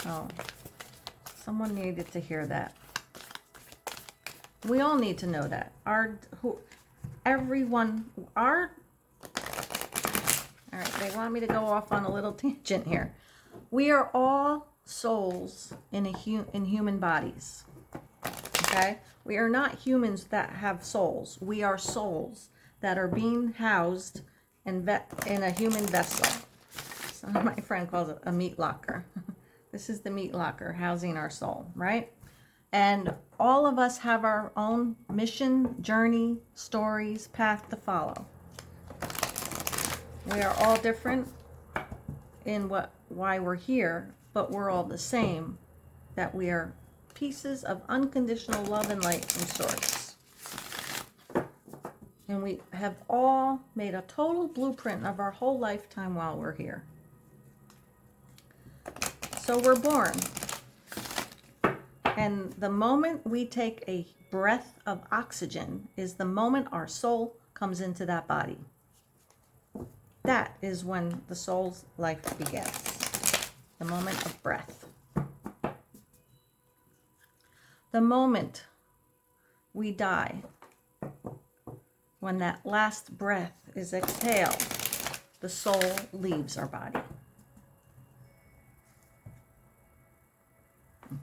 Oh, someone needed to hear that. We all need to know that. Everyone, all right, they want me to go off on a little tangent here. We are all souls in human bodies. Okay? We are not humans that have souls. We are souls that are being housed in a human vessel. So my friend calls it a meat locker. This is the meat locker housing our soul, right? And all of us have our own mission, journey, stories, path to follow. We are all different in why we're here, but we're all the same, that we are pieces of unconditional love and light from source. And we have all made a total blueprint of our whole lifetime while we're here. So we're born. And the moment we take a breath of oxygen is the moment our soul comes into that body. That is when the soul's life begins. The moment of breath. The moment we die, when that last breath is exhaled, the soul leaves our body.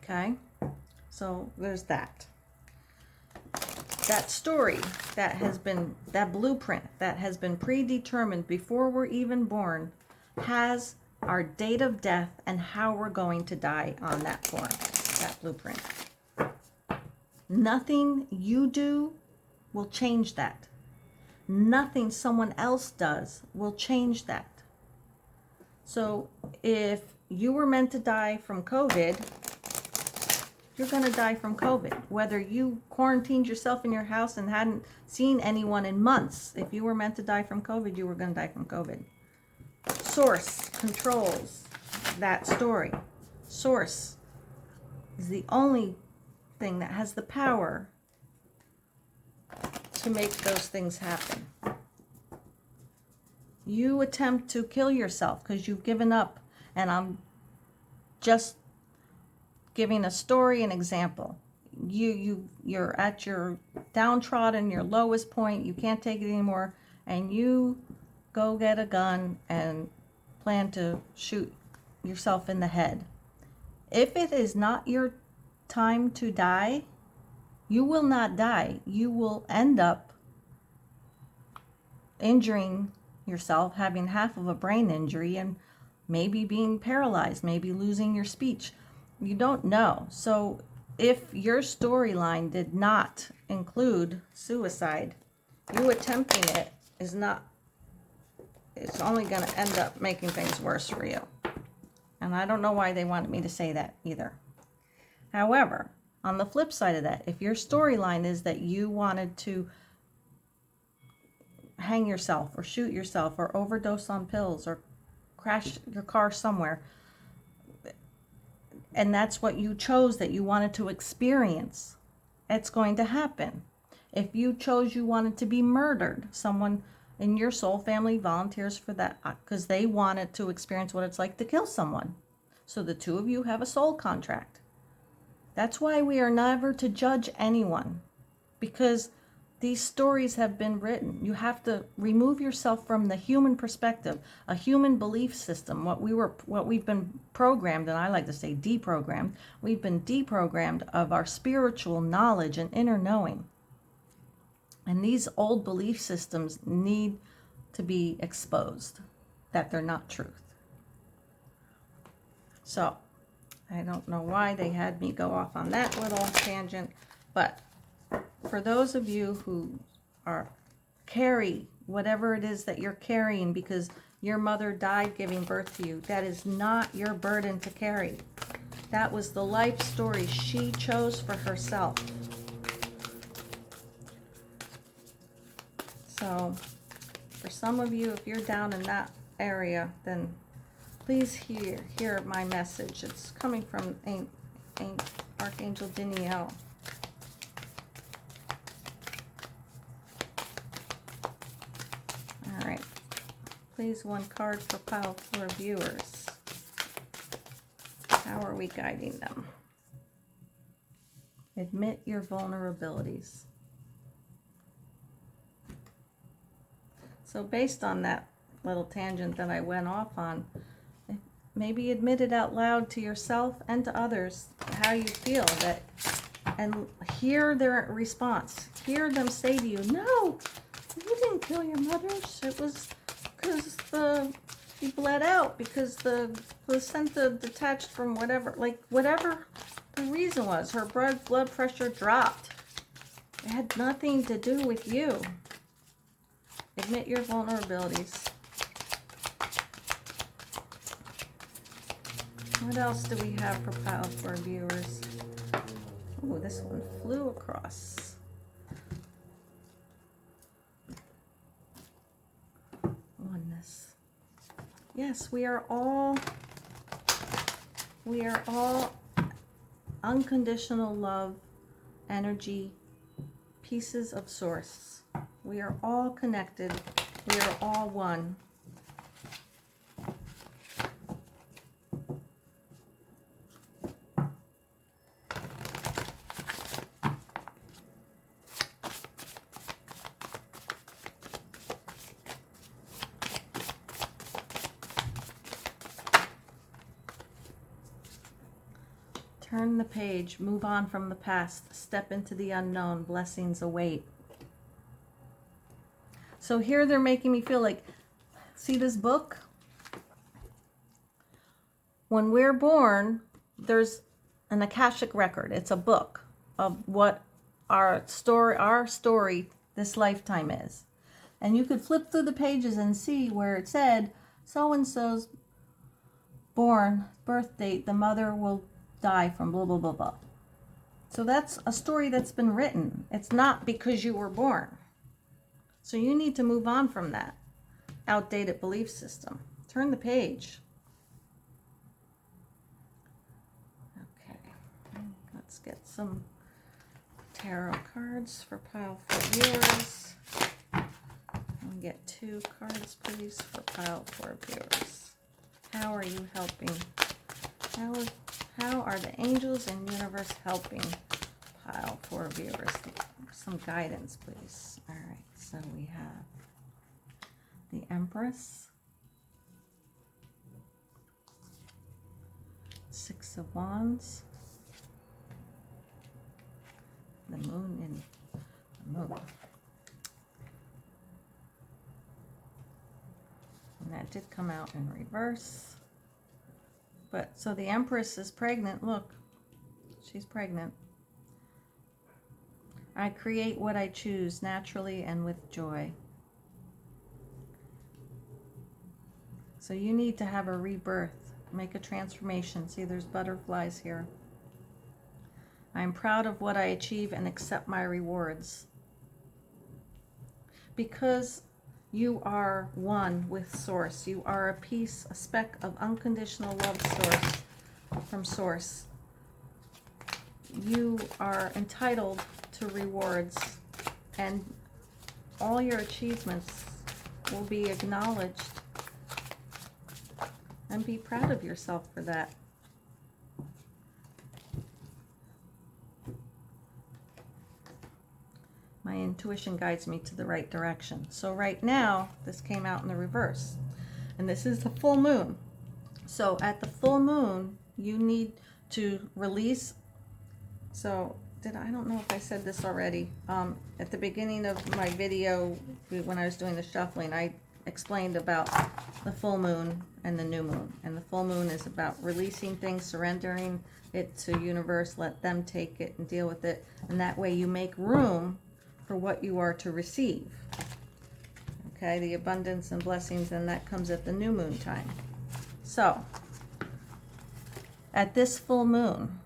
Okay? So there's that. That story that blueprint that has been predetermined before we're even born has our date of death and how we're going to die on that form, that blueprint. Nothing you do will change that. Nothing someone else does will change that. So if you were meant to die from COVID, you're going to die from COVID. Whether you quarantined yourself in your house and hadn't seen anyone in months, if you were meant to die from COVID, you were going to die from COVID. Source controls that story. Source is the only thing that has the power to make those things happen. You attempt to kill yourself because you've given up, and I'm just giving a story, an example. You're at your downtrodden, your lowest point, you can't take it anymore, and you go get a gun and plan to shoot yourself in the head. If it is not your time to die, you will not die. You will end up injuring yourself, having half of a brain injury, and maybe being paralyzed, maybe losing your speech. You don't know. So if your storyline did not include suicide, you attempting it is not, it's only going to end up making things worse for you. And I don't know why they wanted me to say that either. However, on the flip side of that, if your storyline is that you wanted to hang yourself or shoot yourself or overdose on pills or crash your car somewhere, and that's what you chose, that you wanted to experience, it's going to happen. If you chose you wanted to be murdered, someone in your soul family volunteers for that because they wanted to experience what it's like to kill someone. So the two of you have a soul contract. That's why we are never to judge anyone, because these stories have been written. You have to remove yourself from the human perspective, a human belief system, what we've been programmed, and I like to say deprogrammed. We've been deprogrammed of our spiritual knowledge and inner knowing. And these old belief systems need to be exposed, that they're not truth. So, I don't know why they had me go off on that little tangent, but for those of you who carry whatever it is that you're carrying because your mother died giving birth to you, that is not your burden to carry. That was the life story she chose for herself. So, for some of you, if you're down in that area, then please hear my message. It's coming from Archangel Danielle. All right. Please, one card for pile 4 viewers. How are we guiding them? Admit your vulnerabilities. So based on that little tangent that I went off on, maybe admit it out loud to yourself and to others how you feel, that, and hear their response. Hear them say to you, no, you didn't kill your mother. It was because she bled out, because the placenta detached from whatever, like whatever the reason was. Her blood pressure dropped. It had nothing to do with you. Admit your vulnerabilities. What else do we have for pile for viewers? Oh, this one flew across. Oneness. Yes, we are all unconditional love, energy, pieces of source. We are all connected. We are all one. Turn the page, move on from the past, step into the unknown, blessings await. So here they're making me feel like, see this book? When we're born, there's an Akashic record. It's a book of what our story this lifetime is. And you could flip through the pages and see where it said, so-and-so's born, birth date, the mother will die from blah, blah, blah, blah. So that's a story that's been written. It's not because you were born. So you need to move on from that outdated belief system. Turn the page. Okay, let's get some tarot cards for pile 4 viewers. I'll get 2 cards, please, for pile 4 viewers. How are you helping? How are the angels and universe helping pile 4 viewers? Some guidance, please. All right, so we have the Empress, 6 of Wands, the Moon in the Moon. And that did come out in reverse. But so the Empress is pregnant. Look, she's pregnant. I create what I choose naturally and with joy. So you need to have a rebirth, make a transformation. See, there's butterflies here. I'm proud of what I achieve and accept my rewards. Because you are one with Source. You are a piece, a speck of unconditional love from Source. You are entitled to rewards, and all your achievements will be acknowledged, and be proud of yourself for that. My intuition guides me to the right direction. So right now, this came out in the reverse, and this is the full moon. So at the full moon, you need to release. So I don't know if I said this already. At the beginning of my video, when I was doing the shuffling, I explained about the full moon and the new moon. And the full moon is about releasing things, surrendering it to universe, let them take it and deal with it. And that way you make room for what you are to receive. Okay, the abundance and blessings, and that comes at the new moon time. So, at this full moon,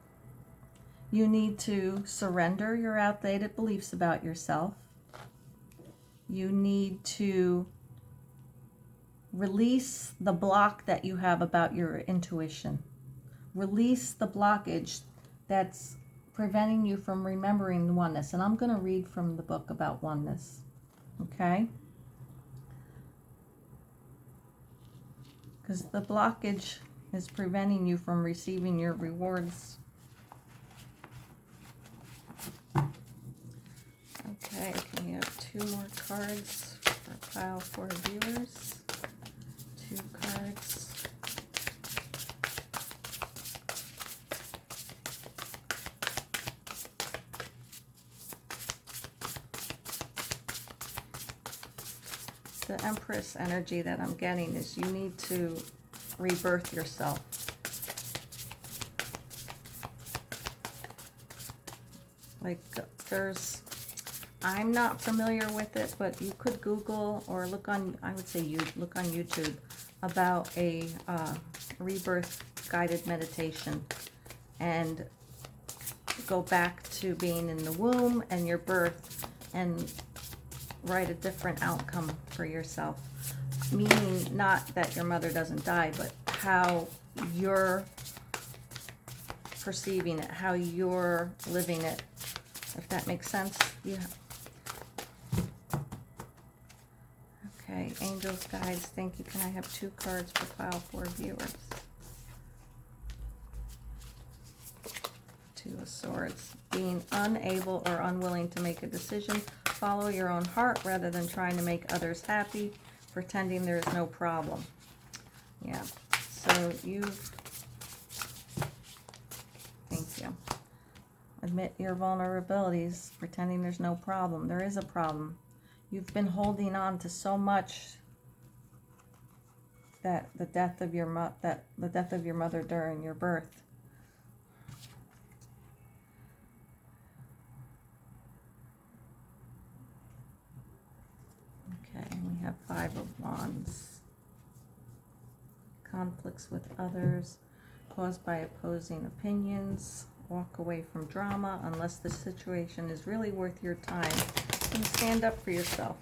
you need to surrender your outdated beliefs about yourself. You need to release the block that you have about your intuition. Release the blockage that's preventing you from remembering the oneness. And I'm going to read from the book about oneness. Okay? Because the blockage is preventing you from receiving your rewards. Okay, can we have 2 more cards for pile 4 viewers? 2 cards. The Empress energy that I'm getting is you need to rebirth yourself. Like I'm not familiar with it, but you could Google or look on, I would say you look on YouTube about a rebirth guided meditation and go back to being in the womb and your birth and write a different outcome for yourself. Meaning not that your mother doesn't die, but how you're perceiving it, how you're living it, if that makes sense. Yeah. Okay, angels, guides, thank you. Can I have 2 cards for pile 4 viewers? 2 of Swords. Being unable or unwilling to make a decision. Follow your own heart rather than trying to make others happy. Pretending there is no problem. Yeah. So thank you. Admit your vulnerabilities. Pretending there's no problem. There is a problem. You've been holding on to so much that the death of your mother during your birth. Okay, and we have 5 of Wands. Conflicts with others caused by opposing opinions. Walk away from drama unless the situation is really worth your time. And stand up for yourself.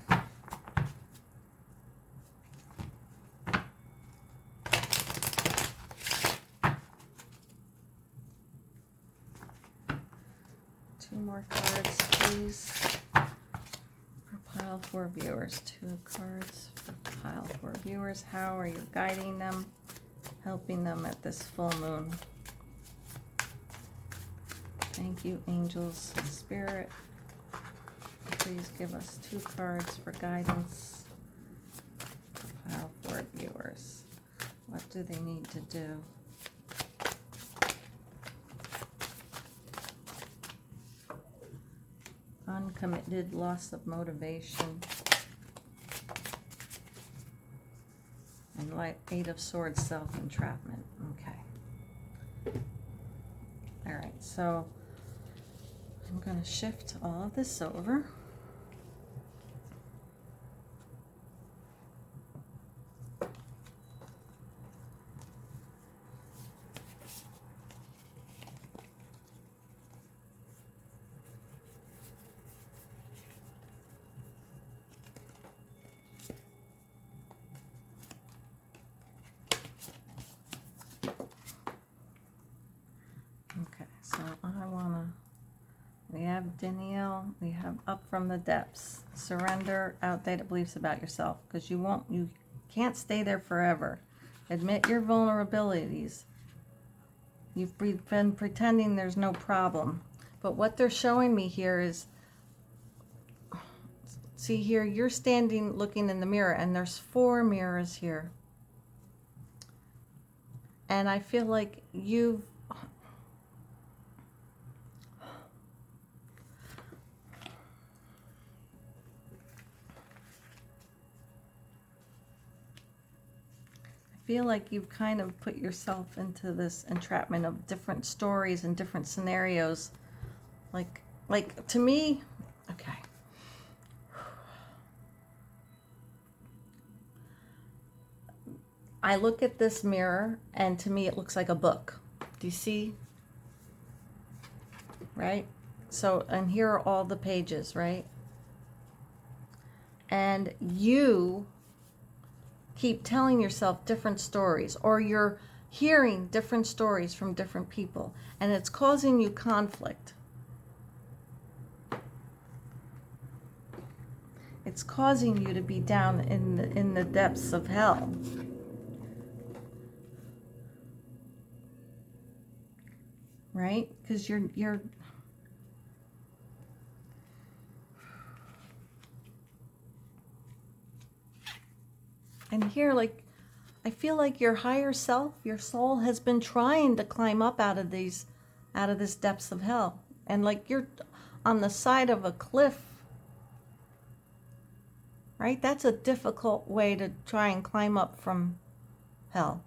Two more cards, please. For pile 4 viewers. 2 cards for pile 4 viewers. How are you guiding them? Helping them at this full moon. Thank you, angels and spirit. Please give us 2 cards for guidance. Pile 4 viewers. What do they need to do? Uncommitted, loss of motivation. And like 8 of Swords, self-entrapment. Okay. All right, so I'm going to shift all of this over. We have Danielle, we have Up from the Depths. Surrender outdated beliefs about yourself, because you can't stay there forever. Admit your vulnerabilities. You've been pretending there's no problem. But what they're showing me here is, see here, you're standing looking in the mirror, and there's 4 mirrors here. And I feel like you've kind of put yourself into this entrapment of different stories and different scenarios. Like to me, okay. I look at this mirror and to me it looks like a book. Do you see? Right? So, and here are all the pages, right? And you keep telling yourself different stories, or you're hearing different stories from different people, and it's causing you conflict. It's causing you to be down in the depths of hell. right? Because you're and here, like, I feel like your higher self, your soul has been trying to climb up out of this depths of hell. And like you're on the side of a cliff, right? That's a difficult way to try and climb up from hell.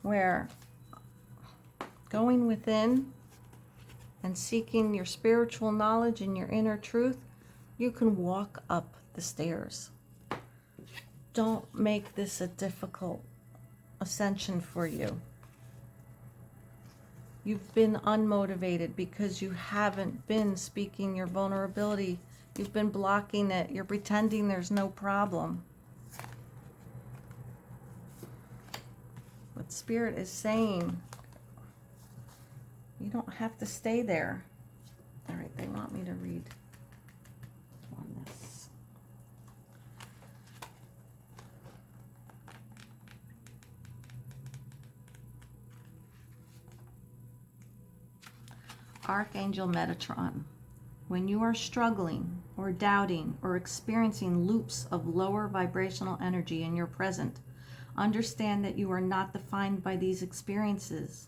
Where going within and seeking your spiritual knowledge and your inner truth, you can walk up the stairs. Don't make this a difficult ascension for you. You've been unmotivated because you haven't been speaking your vulnerability. You've been blocking it. You're pretending there's no problem. But Spirit is saying, you don't have to stay there. All right, they want me to read on this. Archangel Metatron, when you are struggling or doubting or experiencing loops of lower vibrational energy in your present, understand that you are not defined by these experiences.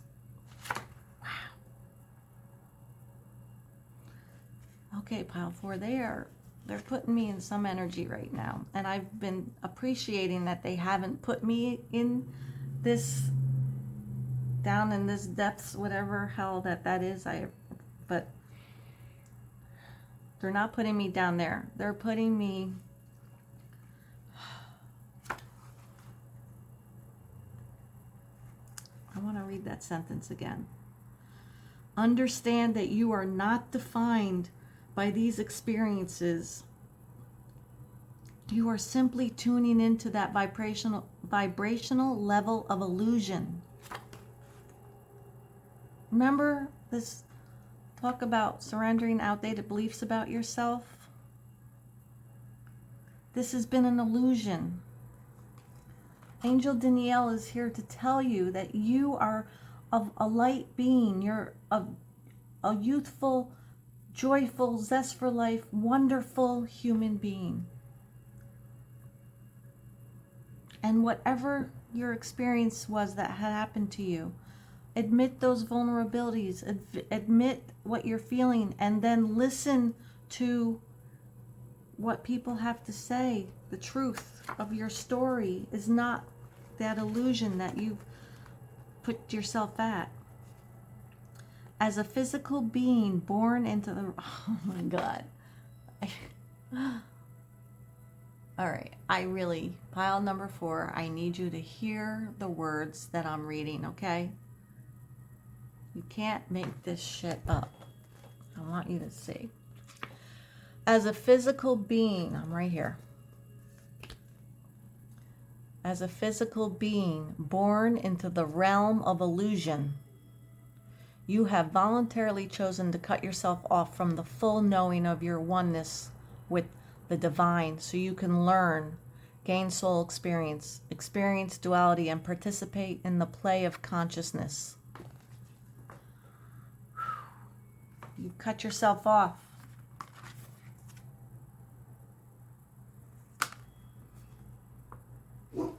Wow. Okay, Pile 4, they're putting me in some energy right now. And I've been appreciating that they haven't put me in this, down in this depths, whatever hell that is. But they're not putting me down there. They're putting me... I want to read that sentence again. Understand that you are not defined by these experiences. You are simply tuning into that vibrational level of illusion. Remember this talk about surrendering outdated beliefs about yourself? This has been an illusion. Angel Danielle is here to tell you that you are of a light being. You're a youthful, joyful, zest for life, wonderful human being. And whatever your experience was that had happened to you, admit those vulnerabilities, admit what you're feeling, and then listen to what people have to say. The truth of your story is not that illusion that you've put yourself at. As a physical being born into the... Oh my God. All right, I really, Pile number 4, I need you to hear the words that I'm reading, okay? You can't make this shit up. I want you to see. As a physical being, I'm right here. As a physical being born into the realm of illusion, you have voluntarily chosen to cut yourself off from the full knowing of your oneness with the divine so you can learn, gain soul experience, experience duality, and participate in the play of consciousness. You cut yourself off. God,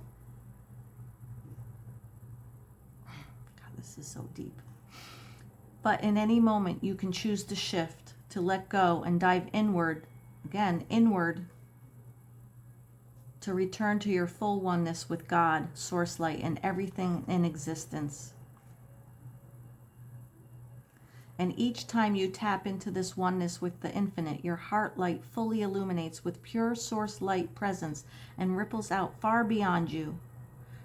this is so deep. But in any moment, you can choose to shift, to let go, and dive inward, again, inward, to return to your full oneness with God, Source Light, and everything in existence. And each time you tap into this oneness with the infinite, your heart light fully illuminates with pure Source Light presence and ripples out far beyond you.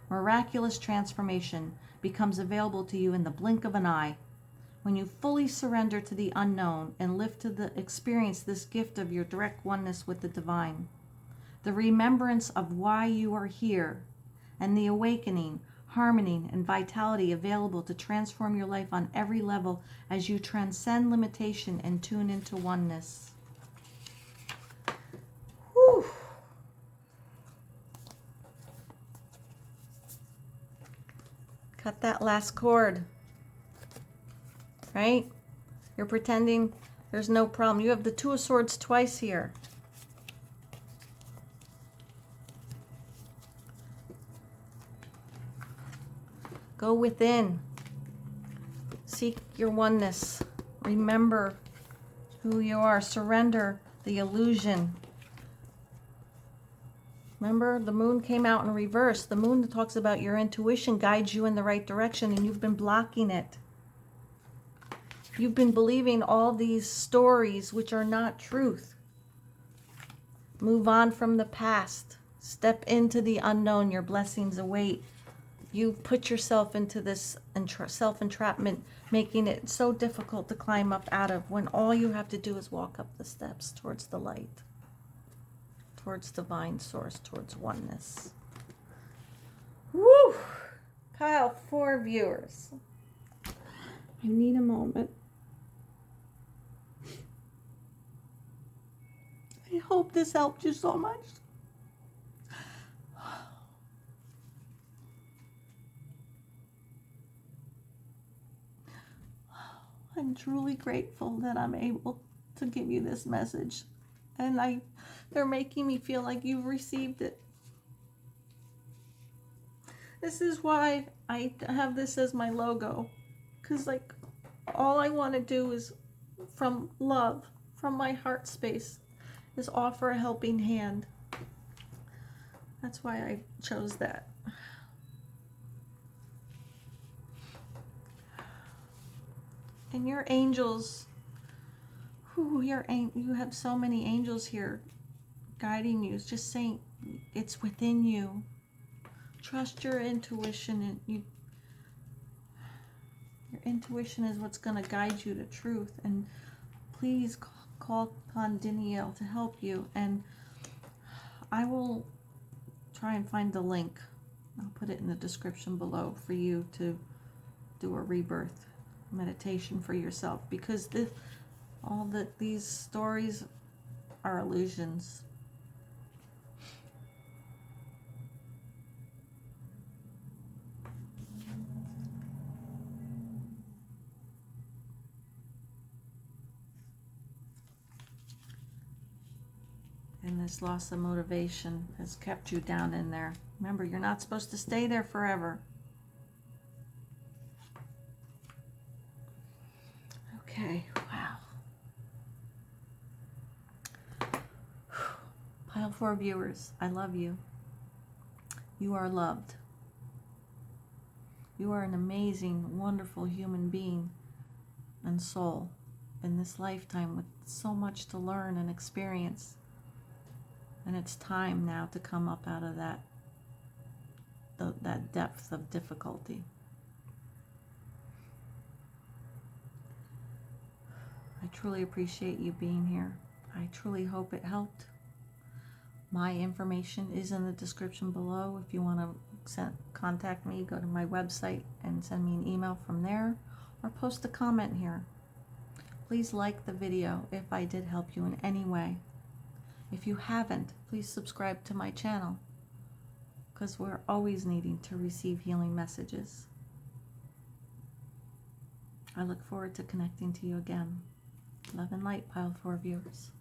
Miraculous transformation becomes available to you in the blink of an eye. When you fully surrender to the unknown and live to experience this gift of your direct oneness with the divine, the remembrance of why you are here, and the awakening, harmony, and vitality available to transform your life on every level as you transcend limitation and tune into oneness. Whew. Cut that last cord. Right? You're pretending there's no problem. You have the Two of Swords twice here. Go within. Seek your oneness. Remember who you are. Surrender the illusion. Remember, the moon came out in reverse. The moon talks about your intuition guides you in the right direction, and you've been blocking it. You've been believing all these stories which are not truth. Move on from the past. Step into the unknown. Your blessings await. You put yourself into this self-entrapment, making it so difficult to climb up out of, when all you have to do is walk up the steps towards the light, towards divine source, towards oneness. Woo! Pile 4 viewers. I need a moment. I hope this helped you so much. I'm truly grateful that I'm able to give you this message. And they're making me feel like you've received it. This is why I have this as my logo. Because, like, all I want to do is, from love, from my heart space, is offer a helping hand. That's why I chose that. And your angels, you have so many angels here guiding you. It's just saying it's within you. Trust your intuition, and your intuition is what's going to guide you to truth. And please call upon Danielle to help you. And I will try and find the link. I'll put it in the description below for you to do a rebirth meditation for yourself, because these stories are illusions. And this loss of motivation has kept you down in there. Remember, you're not supposed to stay there forever. Okay, wow. Pile 4 viewers, I love you. You are loved. You are an amazing, wonderful human being and soul in this lifetime with so much to learn and experience. And it's time now to come up out of that depth of difficulty. I truly appreciate you being here. I truly hope it helped. My information is in the description below. If you want to contact me, go to my website and send me an email from there, or post a comment here. Please like the video if I did help you in any way. If you haven't, please subscribe to my channel, because we're always needing to receive healing messages. I look forward to connecting to you again. Love and light, Pile 4 viewers.